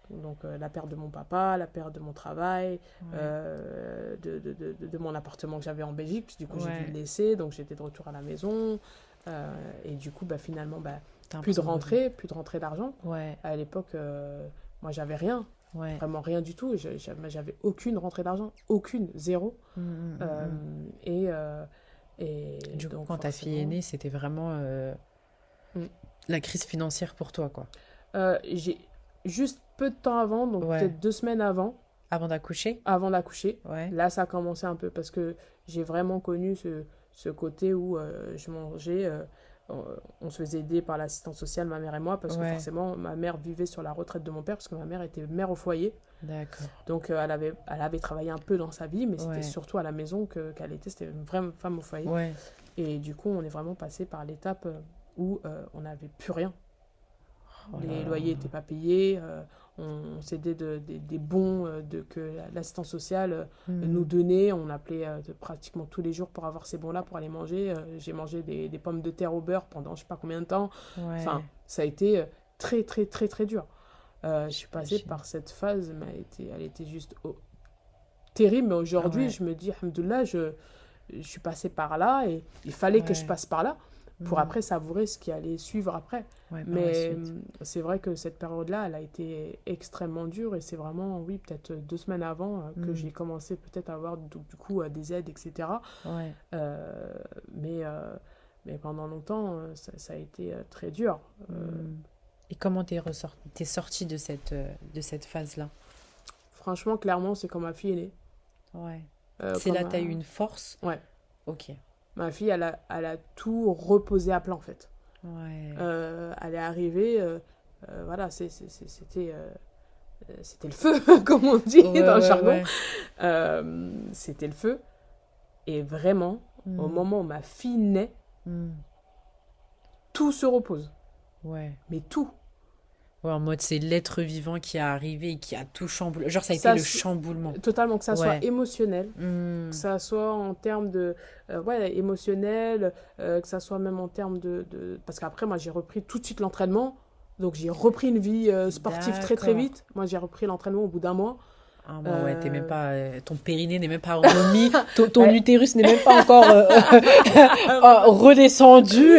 Donc la perte de mon papa, la perte de mon travail, de mon appartement que j'avais en Belgique, puis du coup j'ai dû le laisser, donc j'étais de retour à la maison. Et du coup, finalement, plus de rentrée d'argent. À l'époque, moi j'avais rien. Vraiment rien du tout, j'avais aucune rentrée d'argent, zéro. Et du coup, quand ta fille est née, c'était vraiment la crise financière pour toi, quoi. juste peu de temps avant, donc peut-être 2 semaines avant. Avant d'accoucher? Avant d'accoucher. Ouais. Là, ça a commencé un peu parce que j'ai vraiment connu ce côté où je mangeais. On se faisait aider par l'assistante sociale, ma mère et moi, parce que forcément, ma mère vivait sur la retraite de mon père, parce que ma mère était mère au foyer. D'accord. Donc, elle avait travaillé un peu dans sa vie, mais c'était surtout à la maison qu'elle était. C'était une vraie femme au foyer. Ouais. Et du coup, on est vraiment passé par l'étape où on n'avait plus rien. Les loyers n'étaient pas payés, on s'aidait des bons que l'assistance sociale nous donnait. On appelait pratiquement tous les jours pour avoir ces bons-là pour aller manger. J'ai mangé des pommes de terre au beurre pendant je ne sais pas combien de temps. Enfin, ça a été très, très, très, très dur. Je suis passée par cette phase, mais elle était juste terrible. Mais aujourd'hui, je me dis, alhamdoulilah, je suis passée par là et il fallait que je passe par là pour après savourer ce qui allait suivre après. Mais c'est vrai que cette période-là, elle a été extrêmement dure et c'est vraiment, oui, peut-être 2 semaines avant que j'ai commencé peut-être à avoir du coup des aides, etc. Mais pendant longtemps, ça a été très dur. Et comment t'es sortie de cette phase-là? Franchement, clairement, c'est quand ma fille est née. Ouais. C'est là que t'as eu une force? Ouais. Ok. Ma fille, elle a tout reposé à plat, en fait. Ouais. Elle est arrivée, voilà, c'était le feu, comme on dit dans le jargon. C'était le feu. Et vraiment, au moment où ma fille naît, tout se repose. Ouais. Mais tout. Ouais, en mode, c'est l'être vivant qui est arrivé et qui a tout chamboulé. Genre, ça a été le chamboulement. Totalement, que ça soit émotionnel, que ça soit en termes de... émotionnel, que ça soit même en termes de... Parce qu'après, moi, j'ai repris tout de suite l'entraînement. Donc, j'ai repris une vie sportive très, très vite. Moi, j'ai repris l'entraînement au bout d'1 mois. Ah, bon, ouais, t'es même pas, ton périnée n'est même pas remis, ton utérus n'est même pas encore redescendu.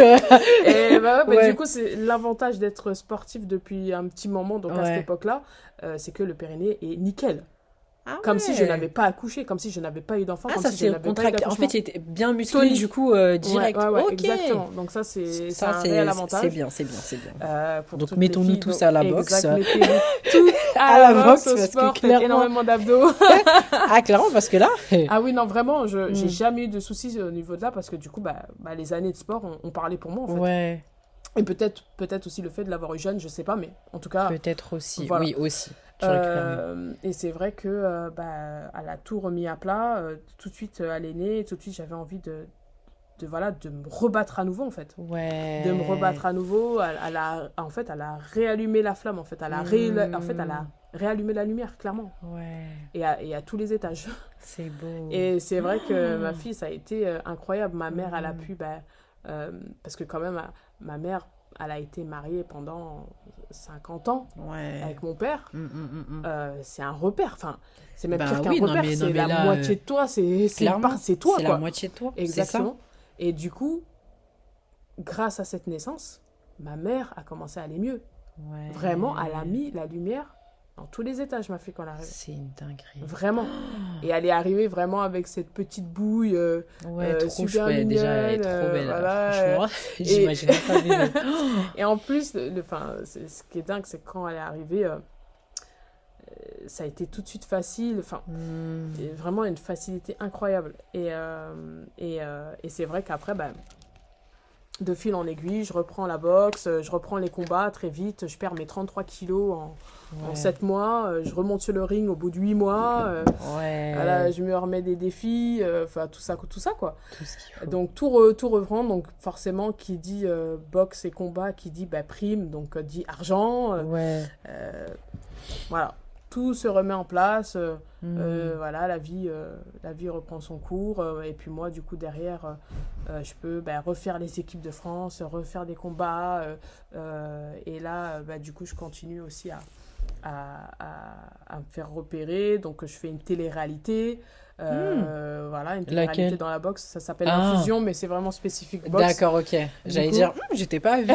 Et du coup, c'est l'avantage d'être sportif depuis un petit moment, donc à cette époque-là, c'est que le périnée est nickel. Comme si je n'avais pas accouché, comme si je n'avais pas eu d'enfant, comme ça si je n'avais pas eu d'accouchement. En fait, il était bien musclé, du coup, direct. Ouais, exactement. Donc ça, c'est un réel avantage. C'est bien. Donc mettons-nous tous à la boxe. Mettez-nous tous à la boxe, au sport, faites énormément d'abdos. Ah, clairement, parce que là... Ah oui, non, vraiment, j'ai jamais eu de soucis au niveau de là, parce que du coup, les années de sport ont parlé pour moi, en fait. Ouais. Et peut-être aussi le fait de l'avoir eu jeune, je sais pas, mais en tout cas... Peut-être aussi, voilà. oui, aussi. Et c'est vrai que elle a tout remis à plat. Tout de suite, elle est née. Tout de suite, j'avais envie de me rebattre à nouveau, en fait. Ouais. De me rebattre à nouveau. Elle a réallumé la flamme, en fait. Elle a réallumé la lumière, clairement. Ouais. Et à tous les étages. C'est beau. Et c'est vrai que ma fille, ça a été incroyable. Ma mère, elle a pu... parce que quand même, ma mère... Elle a été mariée pendant 50 ans avec mon père. C'est un repère. Enfin, c'est même pire qu'un repère. C'est la moitié de toi. C'est toi. C'est quoi. la moitié de toi. Exactement. Et du coup, grâce à cette naissance, ma mère a commencé à aller mieux. Ouais. Vraiment, elle a mis la lumière dans tous les étages, ma fille, quand elle est arrivée. C'est une dinguerie. Vraiment. Et elle est arrivée vraiment avec cette petite bouille trop super chouette. mignonne. Déjà, elle est trop belle, franchement. J'imaginais pas mieux. Et en plus, ce qui est dingue, c'est que quand elle est arrivée, ça a été tout de suite facile. Enfin, vraiment une facilité incroyable. Et c'est vrai qu'après, de fil en aiguille, je reprends la boxe, je reprends les combats très vite. Je perds mes 33 kilos en 7 mois. Je remonte sur le ring au bout de 8 mois. Voilà, je me remets des défis. Enfin, tout ça, quoi. Tout ce qu'il faut. Donc, tout reprend. Donc, forcément, qui dit boxe et combat, qui dit prime, donc dit argent. Voilà. Tout se remet en place. Voilà, la vie reprend son cours. Et puis moi, du coup, derrière, je peux refaire les équipes de France, refaire des combats. Et là, du coup, je continue aussi à me faire repérer. Donc, je fais une télé-réalité. Voilà, une télé-réalité dans la boxe. Ça s'appelle Infusion, mais c'est vraiment spécifique boxe. D'accord, ok. J'allais dire, j'étais pas vue.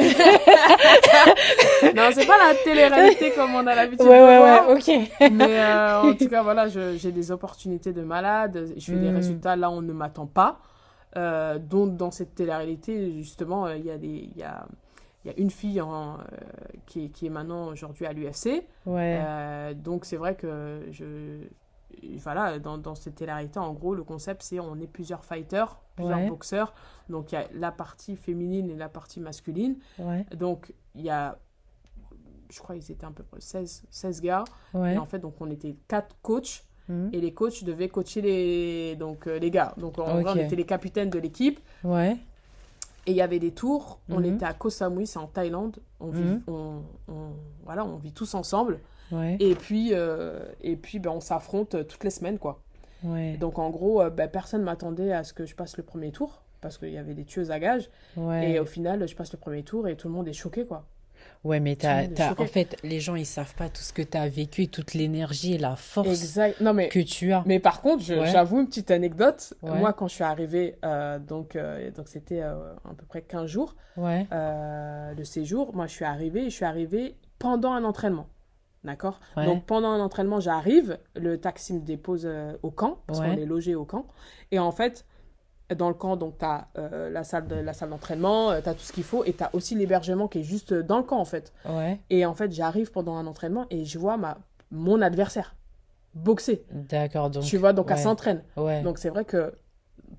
Non, c'est pas la télé-réalité comme on a l'habitude de voir. Ouais, ok. Mais en tout cas, voilà, j'ai des opportunités de malade. Je fais des résultats là où on ne m'attend pas. Donc, dans cette télé-réalité, justement, il y il y a une fille qui est maintenant aujourd'hui à l'UFC. Donc, c'est vrai que voilà, dans cette télé-réalité, en gros, le concept, c'est on est plusieurs fighters, plusieurs boxeurs. Donc, il y a la partie féminine et la partie masculine. Donc, il y a, je crois qu'ils étaient à peu près 16 gars. Et en fait, donc, on était 4 coachs. Et les coachs devaient coacher les gars. Donc, en vrai, on était les capitaines de l'équipe. Et il y avait des tours. On était à Koh Samui, c'est en Thaïlande. On vit tous ensemble. Et puis on s'affronte toutes les semaines, quoi. Donc, en gros, personne ne m'attendait à ce que je passe le premier tour parce qu'il y avait des tueuses à gages. Et au final, je passe le premier tour et tout le monde est choqué, quoi. Ouais, mais en fait, les gens, ils savent pas tout ce que tu as vécu et toute l'énergie et la force que tu as. Mais par contre, j'avoue une petite anecdote. Moi, quand je suis arrivée, donc c'était à peu près 15 jours de séjour. Moi, je suis arrivée pendant un entraînement. D'accord ? Donc, pendant un entraînement, j'arrive. Le taxi me dépose au camp, parce qu'on est logé au camp. Et en fait, dans le camp, donc, tu as la salle d'entraînement, tu as tout ce qu'il faut, et tu as aussi l'hébergement qui est juste dans le camp, en fait. Et en fait, j'arrive pendant un entraînement et je vois mon adversaire boxer. D'accord, donc... Tu vois, donc elle s'entraîne. Donc, c'est vrai que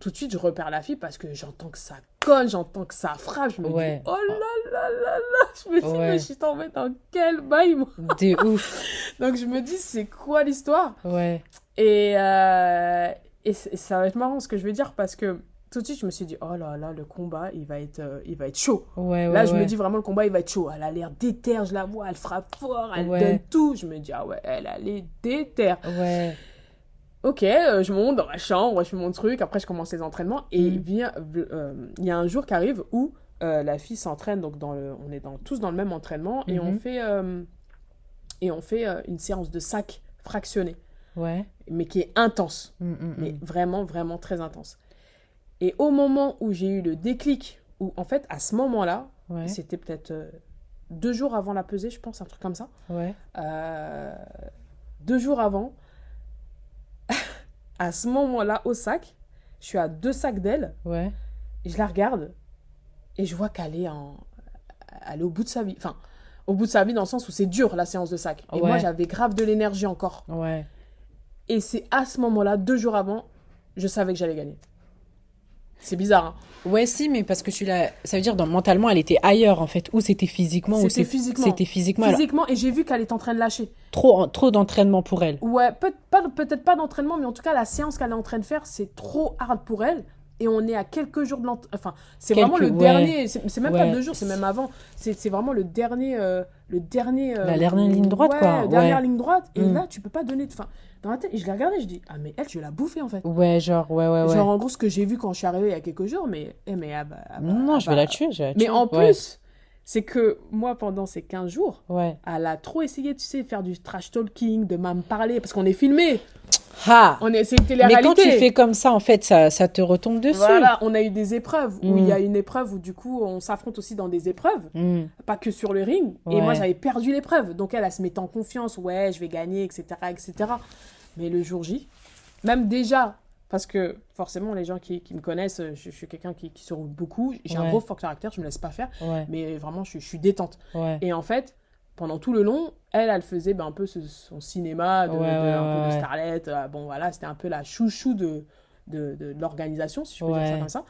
tout de suite, je repère la fille parce que j'entends que ça cogne, j'entends que ça frappe. Je me dis, oh là là là là. Je me dis, mais je suis tombée dans quel bail, moi. De ouf. Donc, je me dis, c'est quoi l'histoire ? Et ça va être marrant ce que je vais dire parce que tout de suite, je me suis dit, oh là là, le combat, il va être chaud. Là, je me dis vraiment, le combat, il va être chaud. Elle a l'air déterre, je la vois, elle frappe fort, elle donne tout. Je me dis, ah ouais, elle est déterre. Ok, je monte dans ma chambre, je fais mon truc, après je commence les entraînements et il y a un jour qui arrive où la fille s'entraîne, donc on est tous dans le même entraînement et on fait une séance de sac fractionné, mais qui est intense, mais vraiment, vraiment très intense. Et au moment où j'ai eu le déclic, où en fait à ce moment-là, c'était peut-être 2 jours avant la pesée, je pense, un truc comme ça, 2 jours avant, à ce moment-là, au sac, je suis à 2 sacs d'elle. Et je la regarde et je vois qu'elle est au bout de sa vie. Enfin, au bout de sa vie dans le sens où c'est dur, la séance de sac. Et moi, j'avais grave de l'énergie encore. Et c'est à ce moment-là, 2 jours avant, je savais que j'allais gagner. C'est bizarre, hein. Si, mais parce que ça veut dire, mentalement, elle était ailleurs, en fait. Ou c'était physiquement. C'était physiquement. Physiquement, et j'ai vu qu'elle était en train de lâcher. Trop d'entraînement pour elle. Peut-être pas d'entraînement, mais en tout cas, la séance qu'elle est en train de faire, c'est trop hard pour elle. Et on est à quelques jours de l'entraînement. Enfin, c'est vraiment le dernier. C'est même pas 2 jours, c'est même avant. C'est vraiment le dernier. La dernière ligne droite, quoi. La dernière ligne droite. Et là, tu peux pas donner. Enfin, dans la tête, et je l'ai regardée, je dis, ah, mais elle, je vais la bouffer, en fait. Genre, en gros, ce que j'ai vu quand je suis arrivée il y a quelques jours, non, je vais la tuer. Mais en plus, c'est que moi, pendant ces 15 jours, elle a trop essayé, tu sais, de faire du trash talking, de me parler, parce qu'on est filmé. C'est une télé-réalité. Mais quand tu fais comme ça, en fait, ça te retombe dessus. Voilà, on a eu des épreuves où il y a une épreuve où du coup on s'affronte aussi dans des épreuves, pas que sur le ring. Et moi j'avais perdu l'épreuve, donc elle se mettait en confiance, je vais gagner, etc., etc. Mais le jour J, même déjà, parce que forcément les gens qui me connaissent, je suis quelqu'un qui se roule beaucoup, j'ai un gros fort caractère, je me laisse pas faire, mais vraiment je suis détente. Et en fait, pendant tout le long, elle faisait un peu son cinéma un peu de starlet. Bon, voilà, c'était un peu la chouchou de l'organisation, si je peux dire ça comme ça.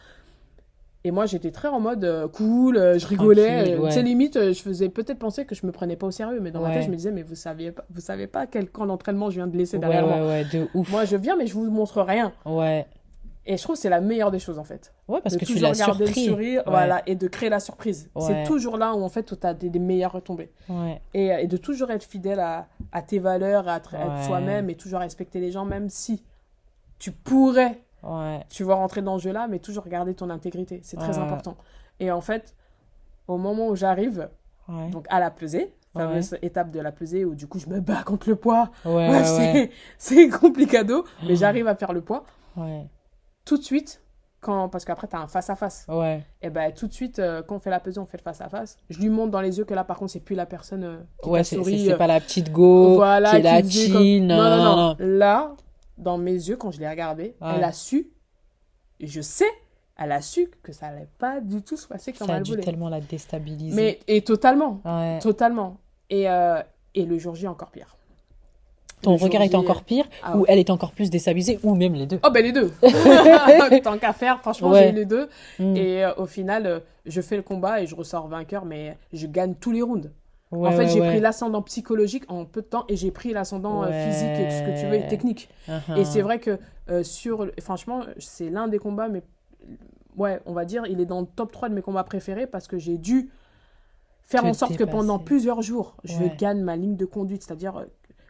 Et moi, j'étais très en mode cool, je rigolais. Tu sais, limite, je faisais peut-être penser que je me prenais pas au sérieux. Mais dans ma tête, je me disais, mais vous savez pas quel camp d'entraînement je viens de laisser derrière moi. De ouf. Moi, je viens, mais je vous montre rien. Et je trouve que c'est la meilleure des choses, en fait. Parce que tu l'as surpris. Le sourire, et de créer la surprise. C'est toujours là où, en fait, tu as des meilleures retombées. Et de toujours être fidèle à tes valeurs, à être soi-même et toujours respecter les gens, même si tu pourrais, tu vois, rentrer dans ce jeu-là, mais toujours garder ton intégrité. C'est très important. Et en fait, au moment où j'arrive, donc à la pesée, fameuse étape de la pesée où, du coup, je me bats contre le poids. C'est complicado, mais j'arrive à faire le poids. Tout de suite, parce qu'après, tu as un face-à-face. Et tout de suite, quand on fait la pesée, on fait le face-à-face. Je lui montre dans les yeux que là, par contre, c'est plus la personne qui t'a souri. C'est pas la petite go qui est la chill. Non. Là, dans mes yeux, quand je l'ai regardée, elle a su. Et je sais elle a su que ça allait pas du tout se passer comme Ça a elle dû voulait. tellement la déstabiliser. Mais, et totalement, Ouais. totalement. Et le jour J, encore pire. Ton Le jour regard était J, encore pire, ah ou ouais. elle était encore plus déstabilisée, ou même les deux. Oh ben les deux. Tant qu'à faire, franchement, Ouais. j'ai eu les deux. Mm. Et au final, je fais le combat et je ressors vainqueur, mais je gagne tous les rounds. Ouais, En fait, ouais, j'ai ouais. pris l'ascendant psychologique en peu de temps et j'ai pris l'ascendant physique et tout ce que tu veux et Ouais. technique. Et c'est vrai que franchement, c'est l'un des combats, mais ouais, on va dire, il est dans le top 3 de mes combats préférés parce que j'ai dû faire Te en sorte que pendant dépasser. plusieurs jours, je Ouais. gagne ma ligne de conduite. C'est-à-dire,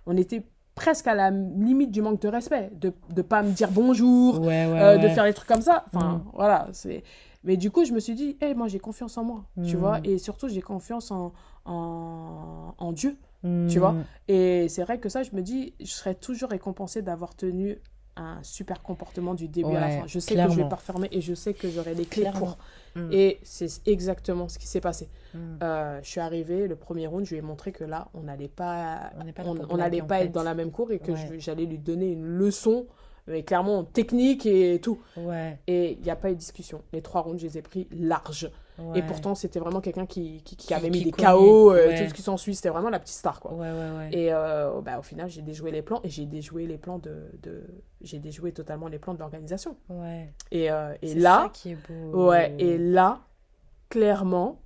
on était presque à la limite du manque de respect, de pas me dire bonjour, Ouais, ouais, de ouais. faire des trucs comme ça. Enfin, Mm. voilà, c'est... Mais du coup, je me suis dit, hey, moi, j'ai confiance en moi, tu Mm. vois. Et surtout, j'ai confiance en Dieu, Mm. tu vois. Et c'est vrai que ça, je me dis, je serais toujours récompensée d'avoir tenu un super comportement du début à la Ouais, fin. Je sais que je vais clairement. pas refermer et je sais que j'aurai les clés Clairement. pour. Mm. Et c'est exactement ce qui s'est passé. Mm. Je suis arrivée, le premier round, je lui ai montré que là, on n'allait pas, On n'est pas là pour on n'allait blaguer, en pas fait. être dans la même cour et que Ouais. j'allais lui donner une leçon, mais clairement technique et tout. Ouais, Et il n'y a pas eu de discussion. Les 3 rounds, je les ai pris larges. ouais. Et pourtant, c'était vraiment quelqu'un qui avait mis qui des connaît. KO, Ouais. tout ce qui s'ensuit. C'était vraiment la petite star, quoi. Ouais, ouais, ouais. Et au final, j'ai déjoué les plans et j'ai déjoué les plans j'ai déjoué totalement les plans de l'organisation. Ouais. Et C'est là, ça qui est beau. ouais, et là, clairement,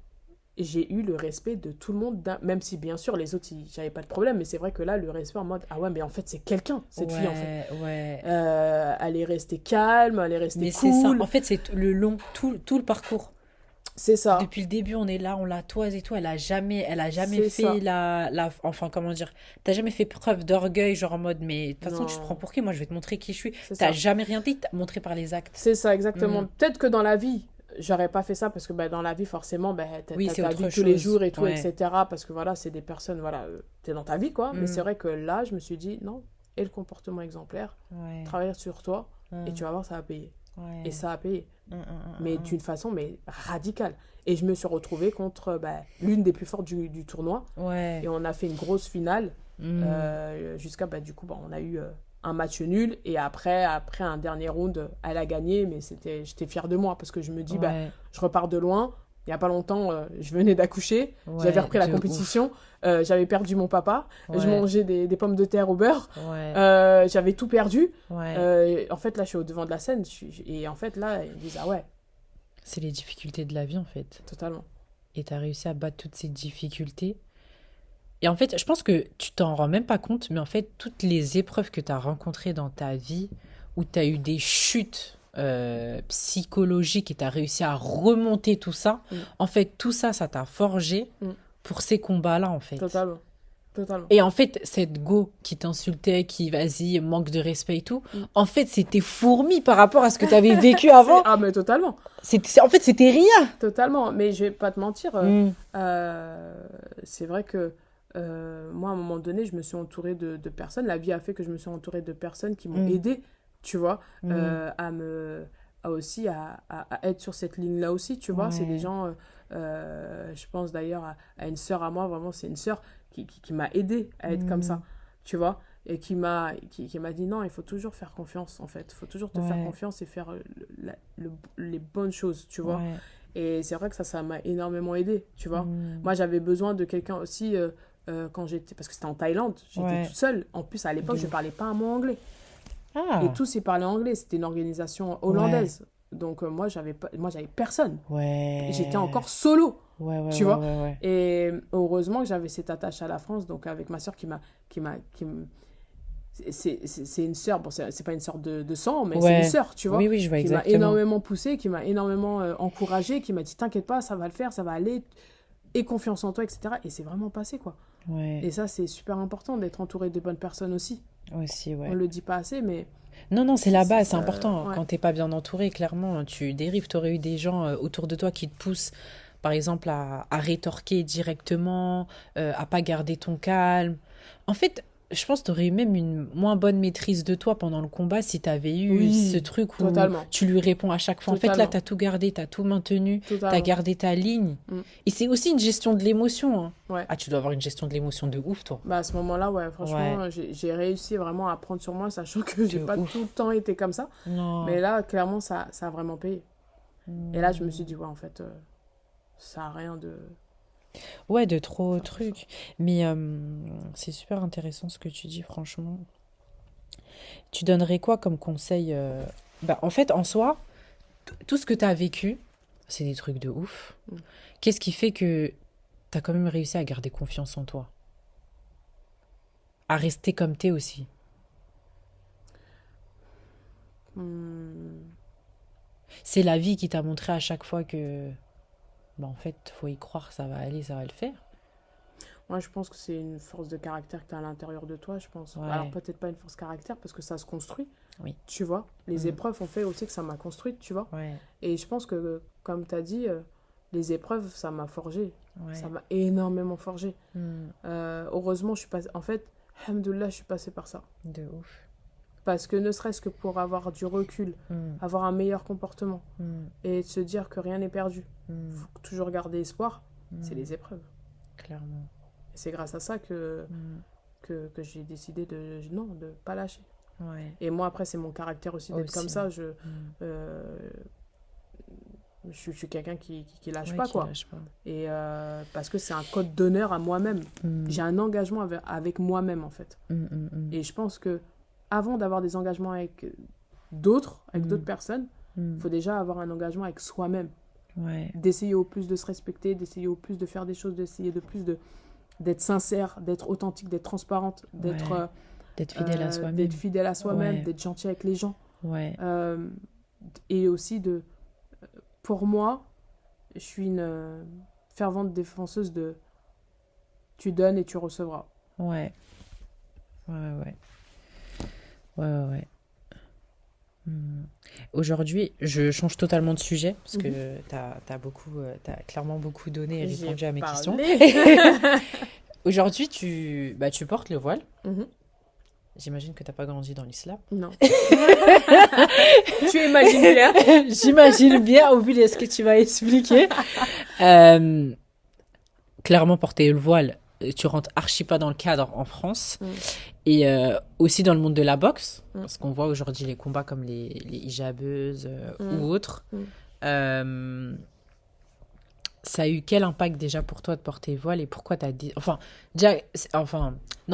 j'ai eu le respect de tout le monde, même si bien sûr les autres, j'avais pas de problème, mais c'est vrai que là, le respect en mode, ah ouais, mais en fait, c'est quelqu'un, cette fille, en fait. Ouais. Elle est restée calme, elle est restée Mais c'est ça. cool. En fait, c'est tout le parcours. C'est ça. Depuis le début, on est là, on la toise et tout. Elle a jamais C'est fait ça. enfin, comment dire, t'as jamais fait preuve d'orgueil, genre en mode, mais de toute façon, tu te Non. prends pour qui? Moi, je vais te montrer qui je suis. C'est T'as ça. jamais rien dit, t'as montré par les actes. C'est ça, exactement. Mm. Peut-être que dans la vie, j'aurais pas fait ça parce que dans la vie, forcément, Oui, t'as c'est ta autre vie tous les chose. jours et tout, Ouais. etc. Parce que voilà, c'est des personnes, voilà, t'es dans ta vie, quoi. Mais Mm. c'est vrai que là, je me suis dit, non, et le comportement exemplaire, Ouais. travaille sur toi et Mm. tu vas voir, ça va payer. Ouais. Et ça a payé. Mm. Mais d'une façon radicale. Et je me suis retrouvée contre l'une des plus fortes du tournoi. Ouais. Et on a fait une grosse finale. Mm. Jusqu'à, du coup, on a eu un match nul. Et après un dernier round, elle a gagné. Mais j'étais fière de moi parce que je me dis, Ouais. je repars de loin. Il n'y a pas longtemps, je venais d'accoucher. Ouais, J'avais repris la de compétition. J'avais perdu mon papa. ouf. Je Ouais. mangeais des pommes de terre au beurre. Ouais. J'avais tout perdu. Ouais. En fait, là, je suis au devant de la scène. Et en fait, là, ils disent, ah ouais, C'est les difficultés de la vie, en fait. totalement. Et t'as réussi à battre toutes ces difficultés. Et en fait, je pense que tu t'en rends même pas compte, mais en fait, toutes les épreuves que tu as rencontrées dans ta vie, où tu as eu des chutes psychologiques et tu as réussi à remonter tout ça, Mm. en fait, tout ça, ça t'a forgé Mm. pour ces combats-là, en fait. Totalement. Et en fait, cette go qui t'insultait, qui, vas-y, manque de respect et tout, Mm. en fait, c'était fourmi par rapport à ce que tu avais vécu avant. Ah, mais totalement. En fait, c'était rien. Totalement. Mais je vais pas te mentir. Mm. C'est vrai que moi, à un moment donné, je me suis entourée de personnes. La vie a fait que je me suis entourée de personnes qui m'ont Mm. aidée, tu vois, Mm. à être sur cette ligne-là aussi, tu vois. C'est Ouais. des gens, je pense d'ailleurs à une sœur à moi, vraiment, c'est une sœur qui m'a aidée à être comme Mm. ça, tu vois. Et qui m'a dit non, il faut toujours faire confiance, en fait. Il faut toujours te faire Ouais. confiance et faire les bonnes choses, tu vois. Ouais. Et c'est vrai que ça m'a énormément aidé, tu vois. Mm. Moi, j'avais besoin de quelqu'un aussi quand j'étais... Parce que c'était en Thaïlande, j'étais Ouais. toute seule. En plus, à l'époque, De je ouf. parlais pas un mot anglais. Ah. Et tous, ils parlaient anglais. C'était une organisation hollandaise. Donc, moi, j'avais personne. Ouais. J'étais encore solo, Ouais, tu vois. ouais. Et heureusement que j'avais cette attache à la France. Donc, avec ma soeur c'est une sœur. Bon, c'est pas une sœur de sang, mais c'est Ouais. une sœur, tu vois. Oui, oui, je vois Qui m'a exactement. énormément poussé, qui m'a énormément encouragé, qui m'a dit t'inquiète pas, ça va le faire, ça va aller, aie confiance en toi, etc. Et c'est vraiment passé, quoi. Ouais. Et ça, c'est super important d'être entouré de bonnes personnes aussi. Aussi, ouais. On le dit pas assez, mais Non, c'est la base, c'est ça, important. ouais. Quand t'es pas bien entouré, clairement, tu dérives. T'aurais eu des gens autour de toi qui te poussent, par exemple, à rétorquer directement, à pas garder ton calme. En fait, je pense que t'aurais eu même une moins bonne maîtrise de toi pendant le combat si t'avais eu Oui, ce truc où totalement. tu lui réponds à chaque fois. En fait, là, Totalement. t'as tout gardé, t'as tout maintenu, t'as totalement. gardé ta ligne. Mm. Et c'est aussi une gestion de l'émotion, hein. Ouais. Ah, tu dois avoir une gestion de l'émotion de ouf, toi. Bah, à ce moment-là, ouais, franchement, j'ai réussi vraiment à prendre sur moi, sachant que j'ai De pas ouf. tout le temps été comme ça. Non. Mais là, clairement, ça a vraiment payé. Et là, je me suis dit, ouais, en fait, ça a rien de... Ouais, de trop trucs. Mais c'est super intéressant ce que tu dis, franchement. Tu donnerais quoi comme conseil en fait, en soi, tout ce que tu as vécu, c'est des trucs de ouf. Qu'est-ce qui fait que tu as quand même réussi à garder confiance en toi? À rester comme t'es aussi? C'est la vie qui t'a montré à chaque fois que, en fait, faut y croire, ça va aller, ça va le faire. Moi, je pense que c'est une force de caractère que tu as à l'intérieur de toi, je pense. Ouais. Alors, peut-être pas une force de caractère, parce que ça se construit, Oui. tu vois. Les épreuves ont fait aussi que ça m'a construite, tu vois. Ouais. Et je pense que, comme tu as dit, les épreuves, ça m'a forgé. Ouais. Ça m'a énormément forgé. Heureusement, je suis passée... En fait, alhamdoulilah, je suis passée par ça. De ouf. Parce que ne serait-ce que pour avoir du recul, avoir un meilleur comportement, et de se dire que rien n'est perdu, faut toujours garder espoir, c'est les épreuves. Clairement. Et c'est grâce à ça que j'ai décidé de pas lâcher. Ouais. Et moi, après, c'est mon caractère aussi d'être comme ça. Je suis quelqu'un qui lâche pas, quoi. Lâche pas. Et parce que c'est un code d'honneur à moi-même. J'ai un engagement avec moi-même, en fait. Et je pense que avant d'avoir des engagements avec d'autres personnes, il faut déjà avoir un engagement avec soi-même. Ouais. D'essayer au plus de se respecter, d'essayer au plus de faire des choses, d'essayer de plus d'être sincère, d'être authentique, d'être transparente, d'être fidèle à soi-même. D'être fidèle à soi-même, Ouais. d'être gentil avec les gens. Ouais. Et aussi pour moi, je suis une fervente défenseuse de tu donnes et tu recevras. Ouais. Ouais. Aujourd'hui, je change totalement de sujet parce que t'as clairement beaucoup donné et répondu à mes questions. Aujourd'hui, tu portes le voile. J'imagine que t'as pas grandi dans l'islam. Non. Tu imagines bien. J'imagine bien au vu de ce que tu m'as expliqué. Clairement, porter le voile, tu rentres archi pas dans le cadre en France. Et aussi dans le monde de la boxe, parce qu'on voit aujourd'hui les combats comme les hijabeuses ou autres. Ça a eu quel impact déjà pour toi de porter voile et pourquoi t'as dit... on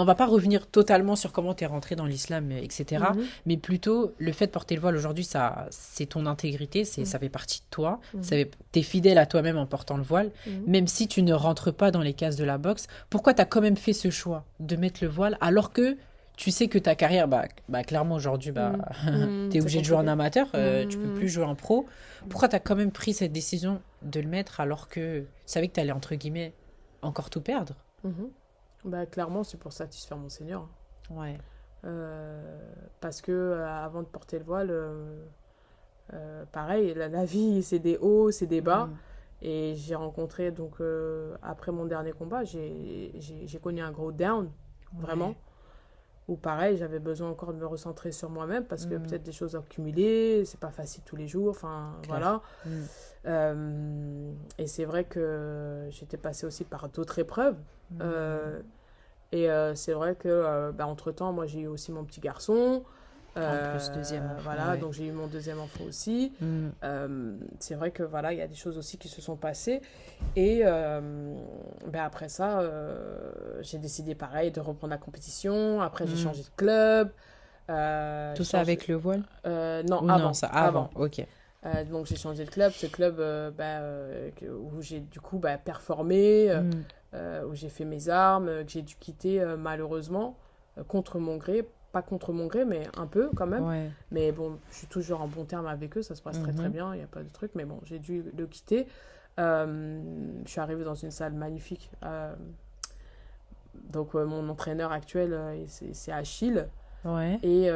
va pas revenir totalement sur comment t'es rentrée dans l'islam, etc. Mais plutôt, le fait de porter le voile aujourd'hui, c'est ton intégrité, ça fait partie de toi. T'es fidèle à toi-même en portant le voile. Même si tu ne rentres pas dans les cases de la boxe, pourquoi t'as quand même fait ce choix de mettre le voile alors que tu sais que ta carrière, clairement aujourd'hui, t'es obligé de jouer en amateur, tu peux plus jouer en pro. Pourquoi t'as quand même pris cette décision de le mettre alors que tu savais que t'allais, entre guillemets, encore tout perdre? Clairement, c'est pour satisfaire mon Seigneur. Ouais. Parce que avant de porter le voile, pareil, la vie, c'est des hauts, c'est des bas. Et j'ai rencontré, donc, après mon dernier combat, j'ai connu un gros down, vraiment. Où pareil, j'avais besoin encore de me recentrer sur moi-même parce que peut-être des choses accumulées, c'est pas facile tous les jours, voilà. Et c'est vrai que j'étais passée aussi par d'autres épreuves. Et c'est vrai que entre-temps, moi j'ai eu aussi mon petit garçon. En plus, deuxième enfant. Voilà, donc j'ai eu mon deuxième enfant aussi. C'est vrai que voilà, il y a des choses aussi qui se sont passées. Et après ça, j'ai décidé pareil de reprendre la compétition. Après, j'ai changé de club. Tout ça avec le voile? Non, avant. Non, ça avant. Ok. Donc j'ai changé de club. Ce club où j'ai du coup performé, où j'ai fait mes armes, que j'ai dû quitter malheureusement contre mon gré. Pas contre mon gré, mais un peu quand même. Ouais. Mais bon, je suis toujours en bon terme avec eux, ça se passe très très bien, il n'y a pas de truc. Mais bon, j'ai dû le quitter. Je suis arrivée dans une salle magnifique. Donc mon entraîneur actuel, c'est Achille. Ouais. Et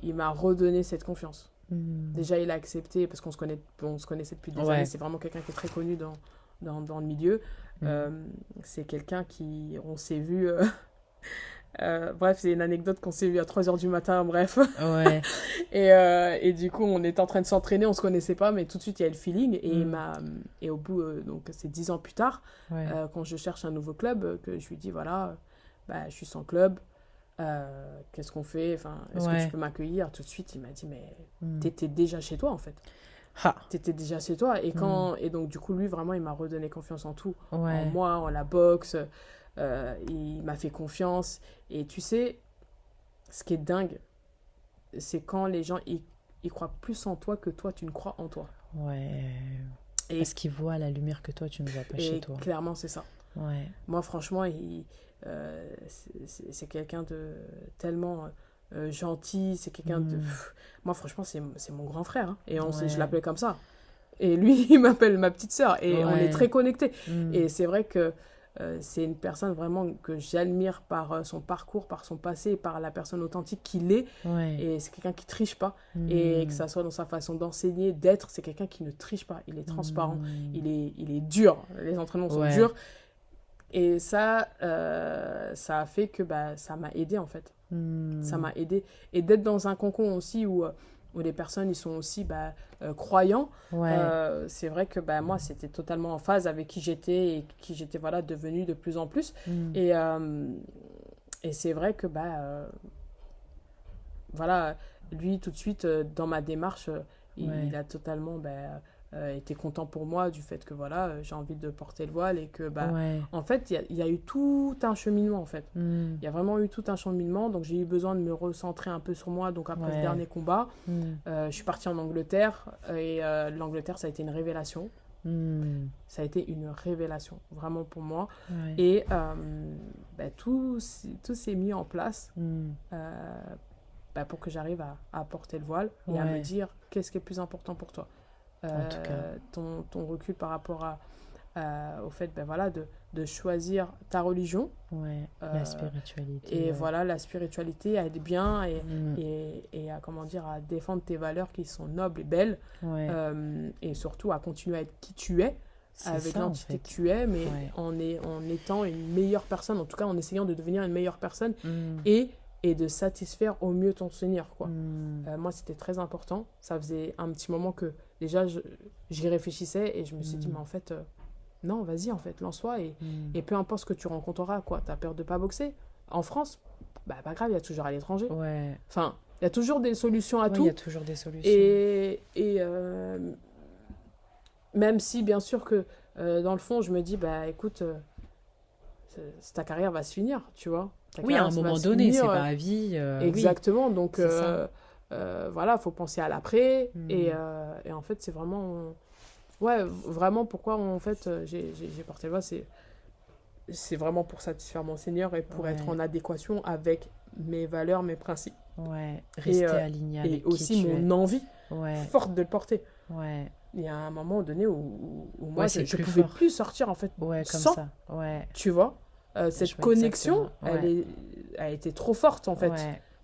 il m'a redonné cette confiance. Déjà, il a accepté, parce qu'on se connaissait depuis des années. C'est vraiment quelqu'un qui est très connu dans le milieu. C'est quelqu'un on s'est vu... bref, c'est une anecdote qu'on s'est vu à 3h du matin, bref. Ouais. et du coup, on était en train de s'entraîner, on se connaissait pas, mais tout de suite, il y a le feeling. Et au bout, donc c'est 10 ans plus tard, quand je cherche un nouveau club, que je lui dis, voilà, je suis sans club, qu'est-ce qu'on fait, enfin, est-ce que tu peux m'accueillir? Tout de suite, il m'a dit, mais t'étais déjà chez toi, en fait. T'étais déjà chez toi. Et donc, du coup, lui, vraiment, il m'a redonné confiance en tout. En moi, en la boxe. Il m'a fait confiance. Et tu sais, ce qui est dingue, c'est quand les gens, ils croient plus en toi que toi, tu ne crois en toi. Et parce qu'ils voient la lumière que toi, tu ne vois pas chez toi. Clairement, c'est ça. Moi, franchement, c'est quelqu'un de tellement gentil. C'est quelqu'un de... Moi, franchement, c'est mon grand frère. Hein. Et je l'appelais comme ça. Et lui, il m'appelle ma petite sœur. Et on est très connectés. Et c'est vrai que c'est une personne vraiment que j'admire par son parcours, par son passé, par la personne authentique qu'il est. Et c'est quelqu'un qui triche pas. Et que ça soit dans sa façon d'enseigner, d'être, c'est quelqu'un qui ne triche pas. Il est transparent, il est dur. Les entraînements sont durs. Et ça a fait que ça m'a aidé en fait. Ça m'a aidé. Et d'être dans un cocon aussi où les personnes ils sont aussi croyants, c'est vrai que moi c'était totalement en phase avec qui j'étais et qui j'étais devenue de plus en plus. Et c'est vrai que lui tout de suite dans ma démarche il a totalement été content pour moi du fait que j'ai envie de porter le voile et que en fait il y a eu tout un cheminement en fait. Il y a vraiment eu tout un cheminement, donc j'ai eu besoin de me recentrer un peu sur moi. Donc après ce dernier combat je suis partie en Angleterre et l'Angleterre ça a été une révélation. Ça a été une révélation vraiment pour moi. Et tout s'est mis en place pour que j'arrive à porter le voile et à me dire qu'est-ce qui est plus important pour toi. En tout cas. Ton recul par rapport au fait de choisir ta religion, la spiritualité, et la spiritualité à être bien et à à défendre tes valeurs qui sont nobles et belles, et surtout à continuer à être qui tu es avec l'entité que tu es, mais en étant une meilleure personne, en tout cas en essayant de devenir une meilleure personne et de satisfaire au mieux ton Seigneur, quoi. Moi, c'était très important. Ça faisait un petit moment que, déjà, j'y réfléchissais et je me suis dit, mais en fait, non, vas-y, en fait, lance-toi et peu importe ce que tu rencontreras, quoi. T'as peur de pas boxer? En France, pas grave, il y a toujours à l'étranger. Enfin, il y a toujours des solutions à tout. Il y a toujours des solutions. Et même si, bien sûr, que dans le fond, je me dis, écoute, ta carrière va se finir, tu vois. Oui, à un moment donné, c'est pas à vie. Exactement, donc faut penser à l'après. Et en fait, c'est vraiment... vraiment pourquoi en fait j'ai porté le voile, c'est vraiment pour satisfaire mon Seigneur et pour être en adéquation avec mes valeurs, mes principes. Rester aligné avec et aussi mon envie forte de le porter. Il y a un moment donné où moi, je ne pouvais plus sortir en fait sans, ça. Tu vois. Cette connexion, elle a été trop forte en fait.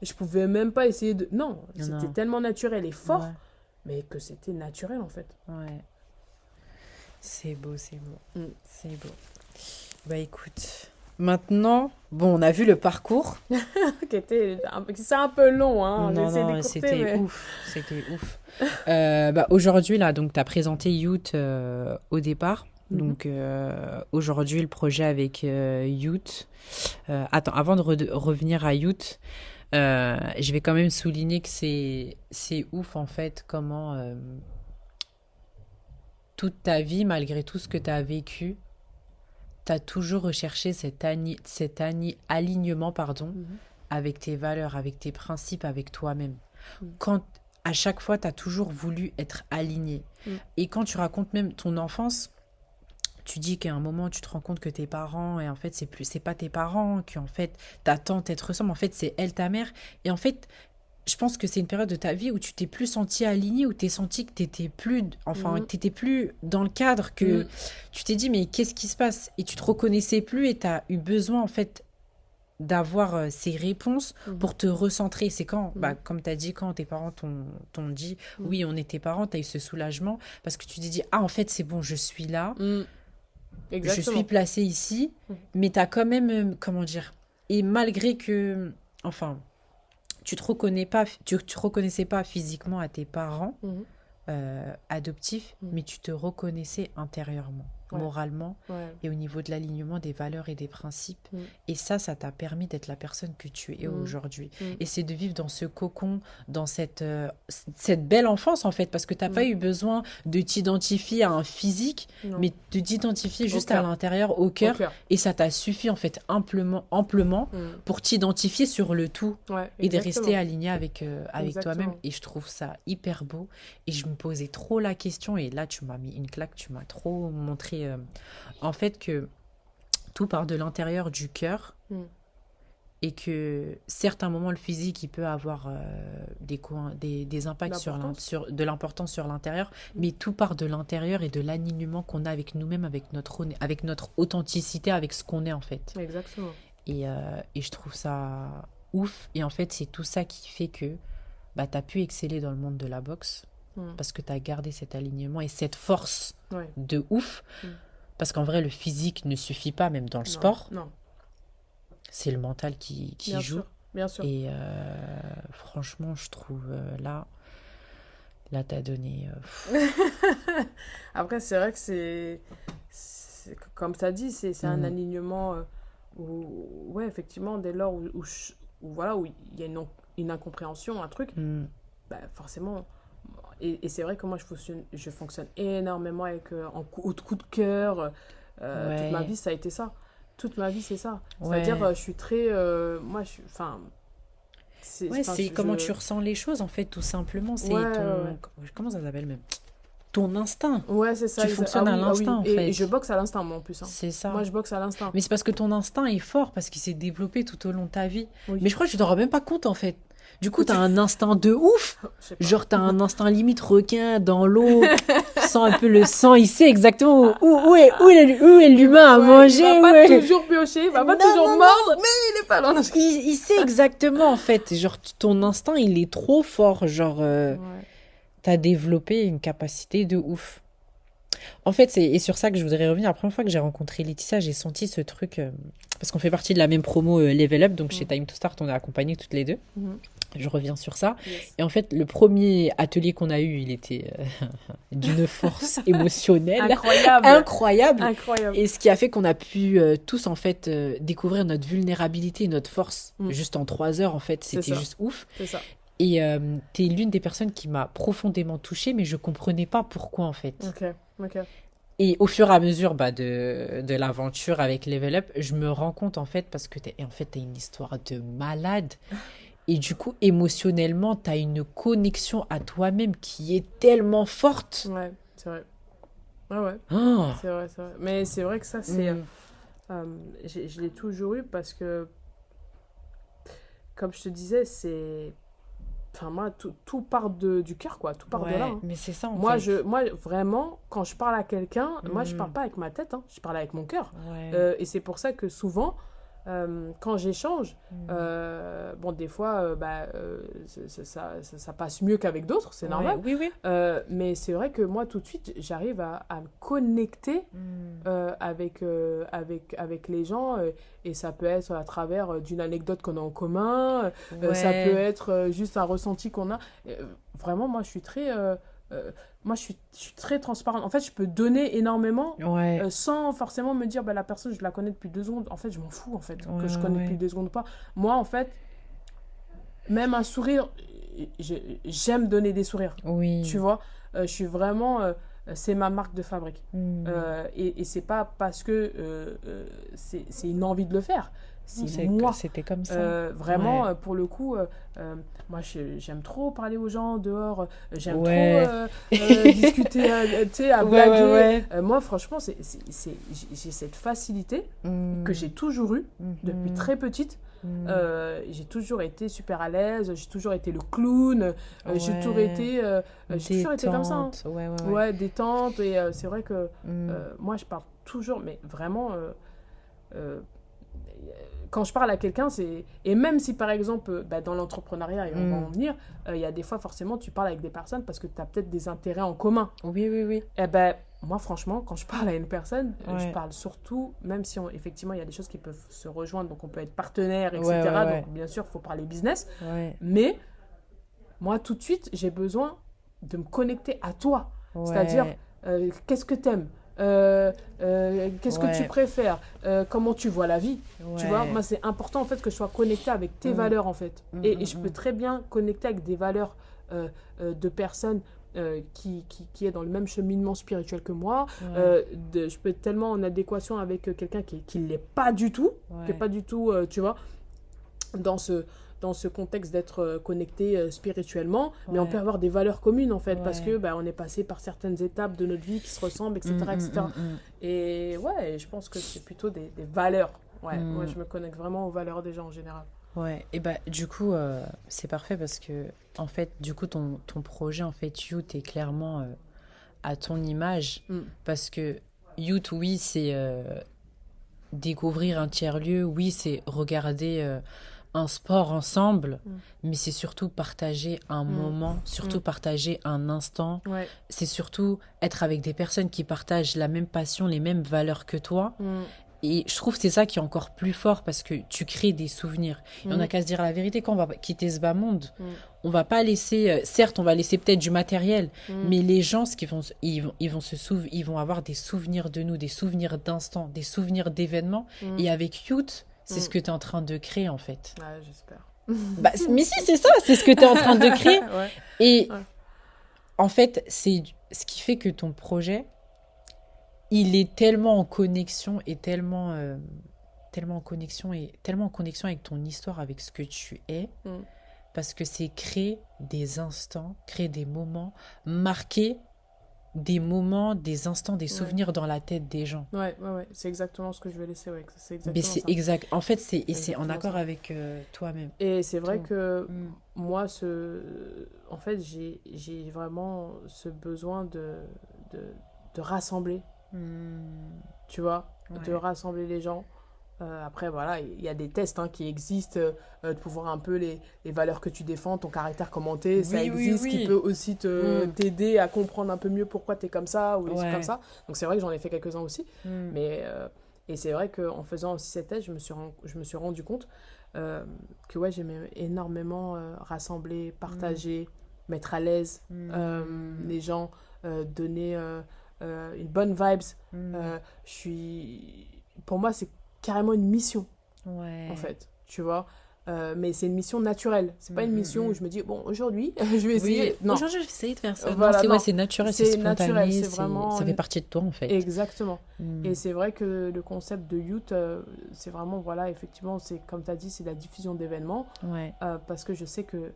Je pouvais même pas essayer de... Non, c'était tellement naturel et fort, mais que c'était naturel en fait. C'est beau, c'est beau. C'est beau. Écoute, maintenant, on a vu le parcours. C'est un peu long, hein. Non, c'était ouf. C'était ouf. Aujourd'hui, là, donc, tu as présenté Youth au départ. Donc aujourd'hui, le projet avec Youth. Attends, avant de revenir à Youth, je vais quand même souligner que c'est ouf en fait comment toute ta vie, malgré tout ce que tu as vécu, tu as toujours recherché cet alignement avec tes valeurs, avec tes principes, avec toi-même. Quand à chaque fois, tu as toujours voulu être aligné. Et quand tu racontes même ton enfance, tu dis qu'à un moment tu te rends compte que tes parents, et en fait c'est pas tes parents, qu'en fait ta tante elle te ressemble, en fait c'est elle ta mère, et en fait je pense que c'est une période de ta vie où tu t'es plus senti aligné, où t'es senti que t'étais plus dans le cadre, que tu t'es dit mais qu'est-ce qui se passe, et tu te reconnaissais plus et t'as eu besoin en fait d'avoir ces réponses pour te recentrer. C'est quand, comme tu as dit, quand tes parents t'ont dit oui on est tes parents, tu as eu ce soulagement parce que tu t'es dit en fait c'est bon, je suis là. Exactement. Je suis placée ici, mais tu as quand même, comment dire, et malgré que, tu te reconnaissais pas physiquement à tes parents adoptifs, mais tu te reconnaissais intérieurement. moralement et au niveau de l'alignement des valeurs et des principes. Et ça t'a permis d'être la personne que tu es aujourd'hui. Et c'est de vivre dans ce cocon, dans cette belle enfance, en fait, parce que tu n'as pas eu besoin de t'identifier à un physique, mais de t'identifier juste à l'intérieur, au cœur. Et ça t'a suffi, en fait, amplement pour t'identifier sur le tout et de rester aligné avec toi-même. Et je trouve ça hyper beau. Et je me posais trop la question, et là, tu m'as mis une claque, tu m'as trop montré en fait que tout part de l'intérieur du cœur et que certains moments le physique il peut avoir des impacts sur de l'importance sur l'intérieur, mais tout part de l'intérieur et de l'alignement qu'on a avec nous-mêmes, avec notre authenticité, avec ce qu'on est en fait. Exactement. Et je trouve ça ouf, et en fait c'est tout ça qui fait que tu as pu exceller dans le monde de la boxe. Parce que tu as gardé cet alignement et cette force de ouf. Parce qu'en vrai, le physique ne suffit pas, même dans le sport. Non. C'est le mental qui joue. Bien sûr. Et franchement, je trouve là, tu as donné... Après, c'est vrai que c'est comme tu as dit, c'est un alignement où, effectivement, dès lors où il y a une incompréhension, un truc, forcément... Et c'est vrai que moi, je fonctionne énormément avec en coup de cœur. Toute ma vie, ça a été ça. Toute ma vie, c'est ça. C'est-à-dire, je suis très... c'est comment tu ressens les choses, en fait, tout simplement. C'est comment ça s'appelle même? Ton instinct. Ouais, c'est ça. Tu fonctionnes à l'instinct, en fait. Et je boxe à l'instinct, moi, en plus. C'est ça. Moi, je boxe à l'instinct. Mais c'est parce que ton instinct est fort, parce qu'il s'est développé tout au long de ta vie. Mais je crois que tu t'en rends même pas compte, en fait. Du coup, t'as un instinct de ouf. Genre, t'as un instinct limite requin dans l'eau. Sent un peu le sang. Il sait exactement où est l'humain à manger. Il va pas toujours piocher, il va pas toujours mordre, mais il est pas là. Il sait exactement, en fait. Genre, ton instinct, il est trop fort. Genre, t'as développé une capacité de ouf. En fait, c'est sur ça que je voudrais revenir. La première fois que j'ai rencontré Laetitia, j'ai senti ce truc... parce qu'on fait partie de la même promo Level Up. Donc, chez Time to Start, on est accompagnés toutes les deux. Je reviens sur ça. Yes. Et en fait, le premier atelier qu'on a eu, il était d'une force émotionnelle incroyable. Et ce qui a fait qu'on a pu tous, en fait, découvrir notre vulnérabilité et notre force juste en 3 heures. En fait, c'était juste ouf. C'est ça. Et t'es l'une des personnes qui m'a profondément touchée, mais je comprenais pas pourquoi, en fait. Ok. Et au fur et à mesure de l'aventure avec Level Up, je me rends compte, en fait, parce que t'as une histoire de malade. Et du coup, émotionnellement, tu as une connexion à toi-même qui est tellement forte. Ouais, c'est vrai. Ouais. Oh. C'est vrai. Mais c'est vrai que ça, c'est... je l'ai toujours eu parce que, comme je te disais, c'est... Enfin, moi, tout part du cœur, quoi. Tout part de là. Mais c'est ça, moi, vraiment, quand je parle à quelqu'un, moi, je parle pas avec ma tête. Je parle avec mon cœur. Et c'est pour ça que souvent... quand j'échange, des fois, ça passe mieux qu'avec d'autres, c'est normal. Oui. Mais c'est vrai que moi, tout de suite, j'arrive à me connecter avec les gens. Et ça peut être à travers d'une anecdote qu'on a en commun. Ça peut être juste un ressenti qu'on a. Vraiment, moi, je suis très... moi, je suis très transparente. En fait, je peux donner énormément sans forcément me dire la personne, je la connais depuis 2 secondes. En fait, je m'en fous, que je connais depuis 2 secondes ou pas. Moi, en fait, même un sourire, j'aime donner des sourires. Oui. Tu vois, je suis vraiment... c'est ma marque de fabrique. Et c'est pas parce que c'est une envie de le faire. C'est moi. C'était comme ça. Vraiment, pour le coup, moi, j'aime trop parler aux gens dehors. J'aime trop discuter, à blaguer. Moi, franchement, j'ai cette facilité que j'ai toujours eue depuis très petite. J'ai toujours été super à l'aise, j'ai toujours été le clown, j'ai toujours été comme ça. Détente. Et c'est vrai que moi, je parle toujours, mais vraiment... quand je parle à quelqu'un, et même si par exemple dans l'entrepreneuriat, et on va en venir, il y a des fois forcément tu parles avec des personnes parce que tu as peut-être des intérêts en commun. Oui. Et moi franchement, quand je parle à une personne, je parle surtout, même si effectivement il y a des choses qui peuvent se rejoindre, donc on peut être partenaire, etc. Donc bien sûr, il faut parler business. Mais moi tout de suite, j'ai besoin de me connecter à toi. C'est-à-dire, qu'est-ce que t'aimes ? qu'est-ce que tu préfères, comment tu vois la vie, tu vois. Moi, c'est important en fait que je sois connectée avec tes valeurs en fait. Et je peux très bien connecter avec des valeurs de personnes qui est dans le même cheminement spirituel que moi. Je peux être tellement en adéquation avec quelqu'un qui ne l'est pas du tout, qui n'est pas du tout, tu vois, dans ce contexte d'être connecté spirituellement, mais on peut avoir des valeurs communes en fait, parce que on est passé par certaines étapes de notre vie qui se ressemblent, etc. etc. Et je pense que c'est plutôt des valeurs. Moi, je me connecte vraiment aux valeurs des gens en général. Ouais, et du coup, c'est parfait parce que, en fait, du coup, ton projet, en fait, Youth est clairement à ton image. Parce que Youth, oui, c'est découvrir un tiers-lieu, oui, c'est regarder un sport ensemble, mais c'est surtout partager un moment, surtout partager un instant. C'est surtout être avec des personnes qui partagent la même passion, les mêmes valeurs que toi. Et je trouve que c'est ça qui est encore plus fort parce que tu crées des souvenirs. Et on n'a qu'à se dire la vérité, quand on va quitter ce bas monde, on va pas laisser, certes, on va laisser peut-être du matériel, mais les gens, ils vont avoir des souvenirs de nous, des souvenirs d'instants, des souvenirs d'événements. Et avec Youth, c'est ce que tu es en train de créer en fait. Ouais, j'espère. Mais si, c'est ça, c'est ce que tu es en train de créer. Et en fait, c'est ce qui fait que ton projet, il est tellement en connexion et tellement en connexion avec ton histoire, avec ce que tu es, parce que c'est créer des instants, créer des moments, marquer des moments, des instants, des souvenirs dans la tête des gens. Ouais, c'est exactement ce que je vais laisser. C'est exactement mais c'est ça. Exact. En fait, c'est en accord avec toi-même. Et c'est vrai que moi, en fait, j'ai vraiment ce besoin de rassembler. Tu vois, de rassembler les gens. Après, voilà, il y a des tests qui existent de pouvoir un peu les valeurs que tu défends, ton caractère commenté, ça existe, qui peut aussi t'aider à comprendre un peu mieux pourquoi tu es comme ça ou des trucs comme ça. Donc, c'est vrai que j'en ai fait quelques-uns aussi. Mais, et c'est vrai qu'en faisant aussi ces tests, je me suis rendu compte que j'aimais énormément rassembler, partager, mettre à l'aise les gens, donner une bonne vibes. Pour moi, c'est carrément une mission, en fait, tu vois. Mais c'est une mission naturelle. C'est pas une mission où je me dis, bon, aujourd'hui, je vais essayer. Non. Aujourd'hui, je vais essayer de faire ça. Voilà, c'est naturel, c'est spontané. Naturel, c'est vraiment... Ça fait partie de toi, en fait. Exactement. Et c'est vrai que le concept de Youth, c'est vraiment, voilà, effectivement, c'est comme tu as dit, c'est la diffusion d'événements. Parce que je sais que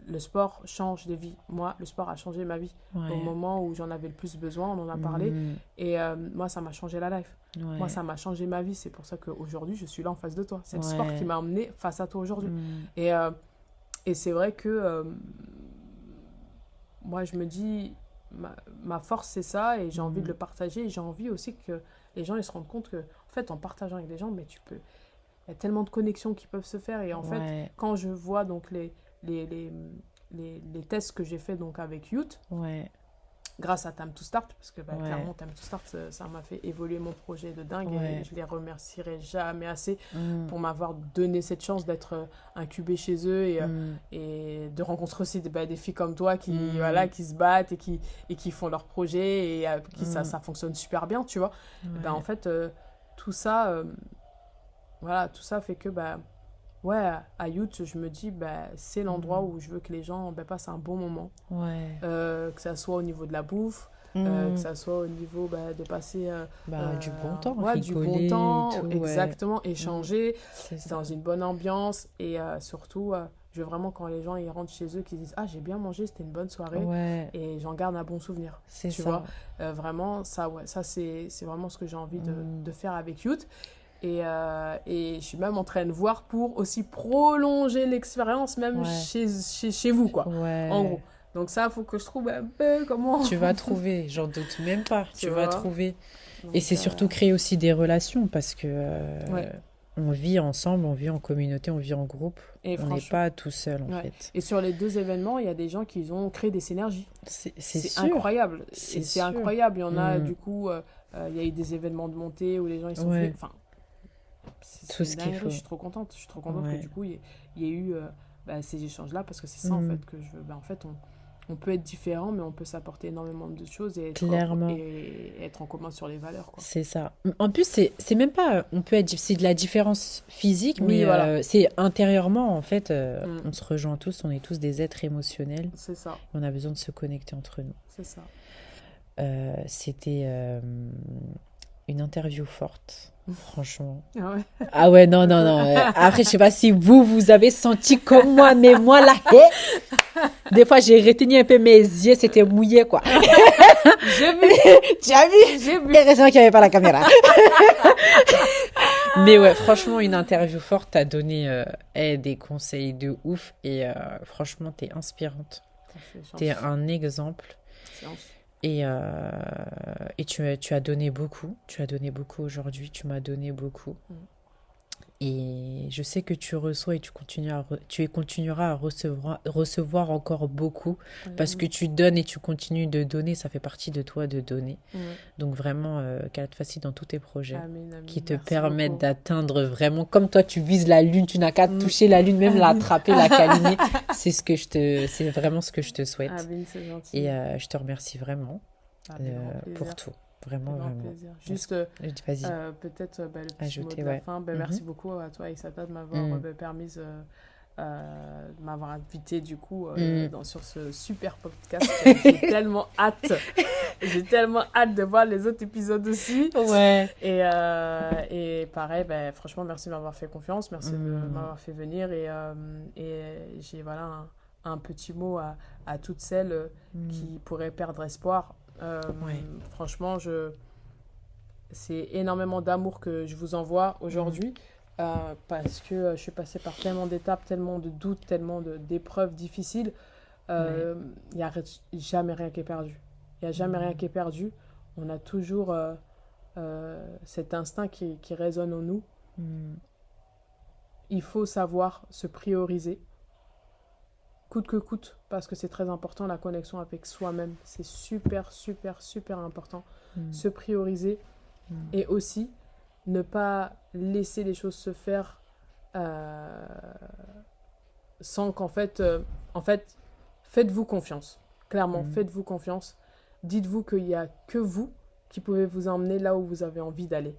le sport change des vies. Moi, le sport a changé ma vie. Au moment où j'en avais le plus besoin, on en a parlé. Et moi, ça m'a changé la life. Moi, ça m'a changé ma vie. C'est pour ça qu'aujourd'hui, je suis là en face de toi. C'est le sport qui m'a emmené face à toi aujourd'hui. Et c'est vrai que moi, je me dis, ma force, c'est ça. Et j'ai envie de le partager. Et j'ai envie aussi que les gens ils se rendent compte que, en fait, en partageant avec des gens, mais il y a tellement de connexions qui peuvent se faire. Et en fait, quand je vois donc les tests que j'ai fait donc avec Youth, grâce à Time to Start, parce que clairement Time to Start, ça m'a fait évoluer mon projet de dingue et je les remercierai jamais assez pour m'avoir donné cette chance d'être incubée chez eux et de rencontrer aussi des filles comme toi qui se battent et qui font leur projet et ça fonctionne super bien, tu vois. Et en fait, tout ça tout ça fait que à Youth, je me dis, c'est l'endroit où je veux que les gens passent un bon moment. Que ça soit au niveau de la bouffe, que ça soit au niveau de passer du bon temps, du bon temps, tout, exactement, échanger dans une bonne ambiance. Et surtout, je veux vraiment quand les gens ils rentrent chez eux, qu'ils disent, ah, j'ai bien mangé, c'était une bonne soirée. Et j'en garde un bon souvenir. Tu vois, vraiment, ça c'est vraiment ce que j'ai envie de faire avec Youth. Et je suis même en train de voir pour aussi prolonger l'expérience même chez vous, quoi. En gros. Donc ça, il faut que je trouve un peu comment... Tu vas trouver, j'en doute même pas. Tu vas trouver. Donc, et c'est surtout créer aussi des relations parce que on vit ensemble, on vit en communauté, on vit en groupe. Et on n'est pas tout seul, en fait. Et sur les 2 événements, il y a des gens qui ont créé des synergies. C'est incroyable. C'est incroyable. Il y en a, du coup, il y a eu des événements de montée où les gens ils sont venus... Enfin, tout ce qu'il faut. Je suis trop contente que du coup il y ait eu ces échanges là parce que c'est ça en fait que je veux. En fait on peut être différent, mais on peut s'apporter énormément de choses et être en commun sur les valeurs, quoi. C'est ça. En plus, c'est même pas... c'est de la différence physique, mais voilà. C'est intérieurement, en fait, on se rejoint tous, on est tous des êtres émotionnels. C'est ça. On a besoin de se connecter entre nous. C'est ça. C'était une interview forte, franchement. Ah ouais? Ah ouais, non. Après, je sais pas si vous avez senti comme moi, mais moi, là, des fois, j'ai retenu un peu mes yeux, c'était mouillé, quoi. J'ai vu. Tu as vu? J'ai vu. Heureusement qu'il n'y avait pas la caméra. Mais ouais, franchement, une interview forte t'a donné des conseils de ouf. Et franchement, t'es inspirante. T'es un exemple. Et tu as donné beaucoup. Tu as donné beaucoup aujourd'hui. Tu m'as donné beaucoup. Et je sais que tu reçois et tu continueras à recevoir encore beaucoup parce que tu donnes et tu continues de donner. Ça fait partie de toi de donner. Donc vraiment, qu'elle te facile dans tous tes projets qui te permettent d'atteindre vraiment. Comme toi, tu vises la lune, tu n'as qu'à toucher la lune, même l'attraper, la câliner. C'est vraiment ce que je te souhaite. C'est gentil. Et je te remercie vraiment pour tout. Vraiment. Plaisir. Juste, peut-être le petit mot de la fin. Merci beaucoup à toi, Aïssata, de m'avoir permis de m'avoir invité du coup sur ce super podcast. J'ai tellement hâte. J'ai tellement hâte de voir les autres épisodes aussi. Ouais. Et pareil, franchement, merci de m'avoir fait confiance. Merci de m'avoir fait venir. Et j'ai un petit mot à toutes celles qui pourraient perdre espoir. Franchement, c'est énormément d'amour que je vous envoie aujourd'hui parce que je suis passée par tellement d'étapes, tellement de doutes, tellement d'épreuves difficiles. Il n'y a jamais rien qui est perdu. Il n'y a jamais rien qui est perdu. On a toujours cet instinct qui résonne en nous. Il faut savoir se prioriser. Coûte que coûte, parce que c'est très important, la connexion avec soi-même. C'est super, super, super important. Se prioriser et aussi ne pas laisser les choses se faire sans qu'en fait, faites-vous confiance. Clairement, faites-vous confiance. Dites-vous qu'il n'y a que vous qui pouvez vous emmener là où vous avez envie d'aller.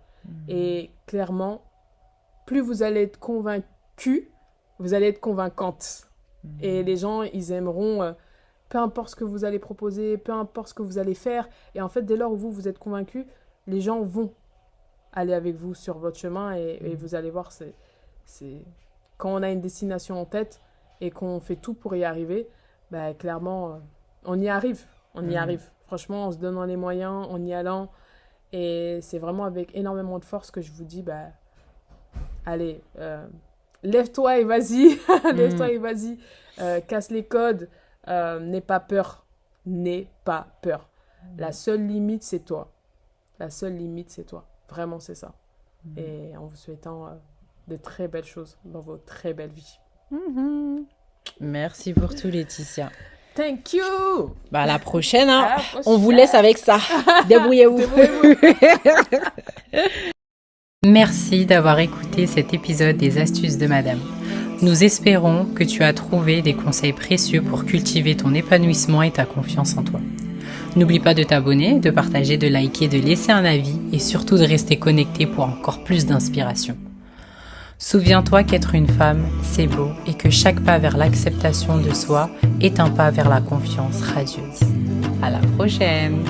Et clairement, plus vous allez être convaincu, vous allez être convaincante. Et les gens, ils aimeront, peu importe ce que vous allez proposer, peu importe ce que vous allez faire. Et en fait, dès lors où vous êtes convaincu, les gens vont aller avec vous sur votre chemin. Et vous allez voir, c'est quand on a une destination en tête et qu'on fait tout pour y arriver, clairement, on y arrive. On y arrive. Franchement, en se donnant les moyens, en y allant. Et c'est vraiment avec énormément de force que je vous dis, allez, lève-toi et vas-y. Lève-toi et vas-y. Casse les codes. N'aie pas peur. N'aie pas peur. La seule limite, c'est toi. La seule limite, c'est toi. Vraiment, c'est ça. Et en vous souhaitant de très belles choses dans vos très belles vies. Merci pour tout, Laetitia. Thank you. À la prochaine, hein. À la prochaine. On vous laisse avec ça. Débrouillez-vous. Merci d'avoir écouté cet épisode des Astuces de Madame. Nous espérons que tu as trouvé des conseils précieux pour cultiver ton épanouissement et ta confiance en toi. N'oublie pas de t'abonner, de partager, de liker, de laisser un avis et surtout de rester connecté pour encore plus d'inspiration. Souviens-toi qu'être une femme, c'est beau et que chaque pas vers l'acceptation de soi est un pas vers la confiance radieuse. À la prochaine!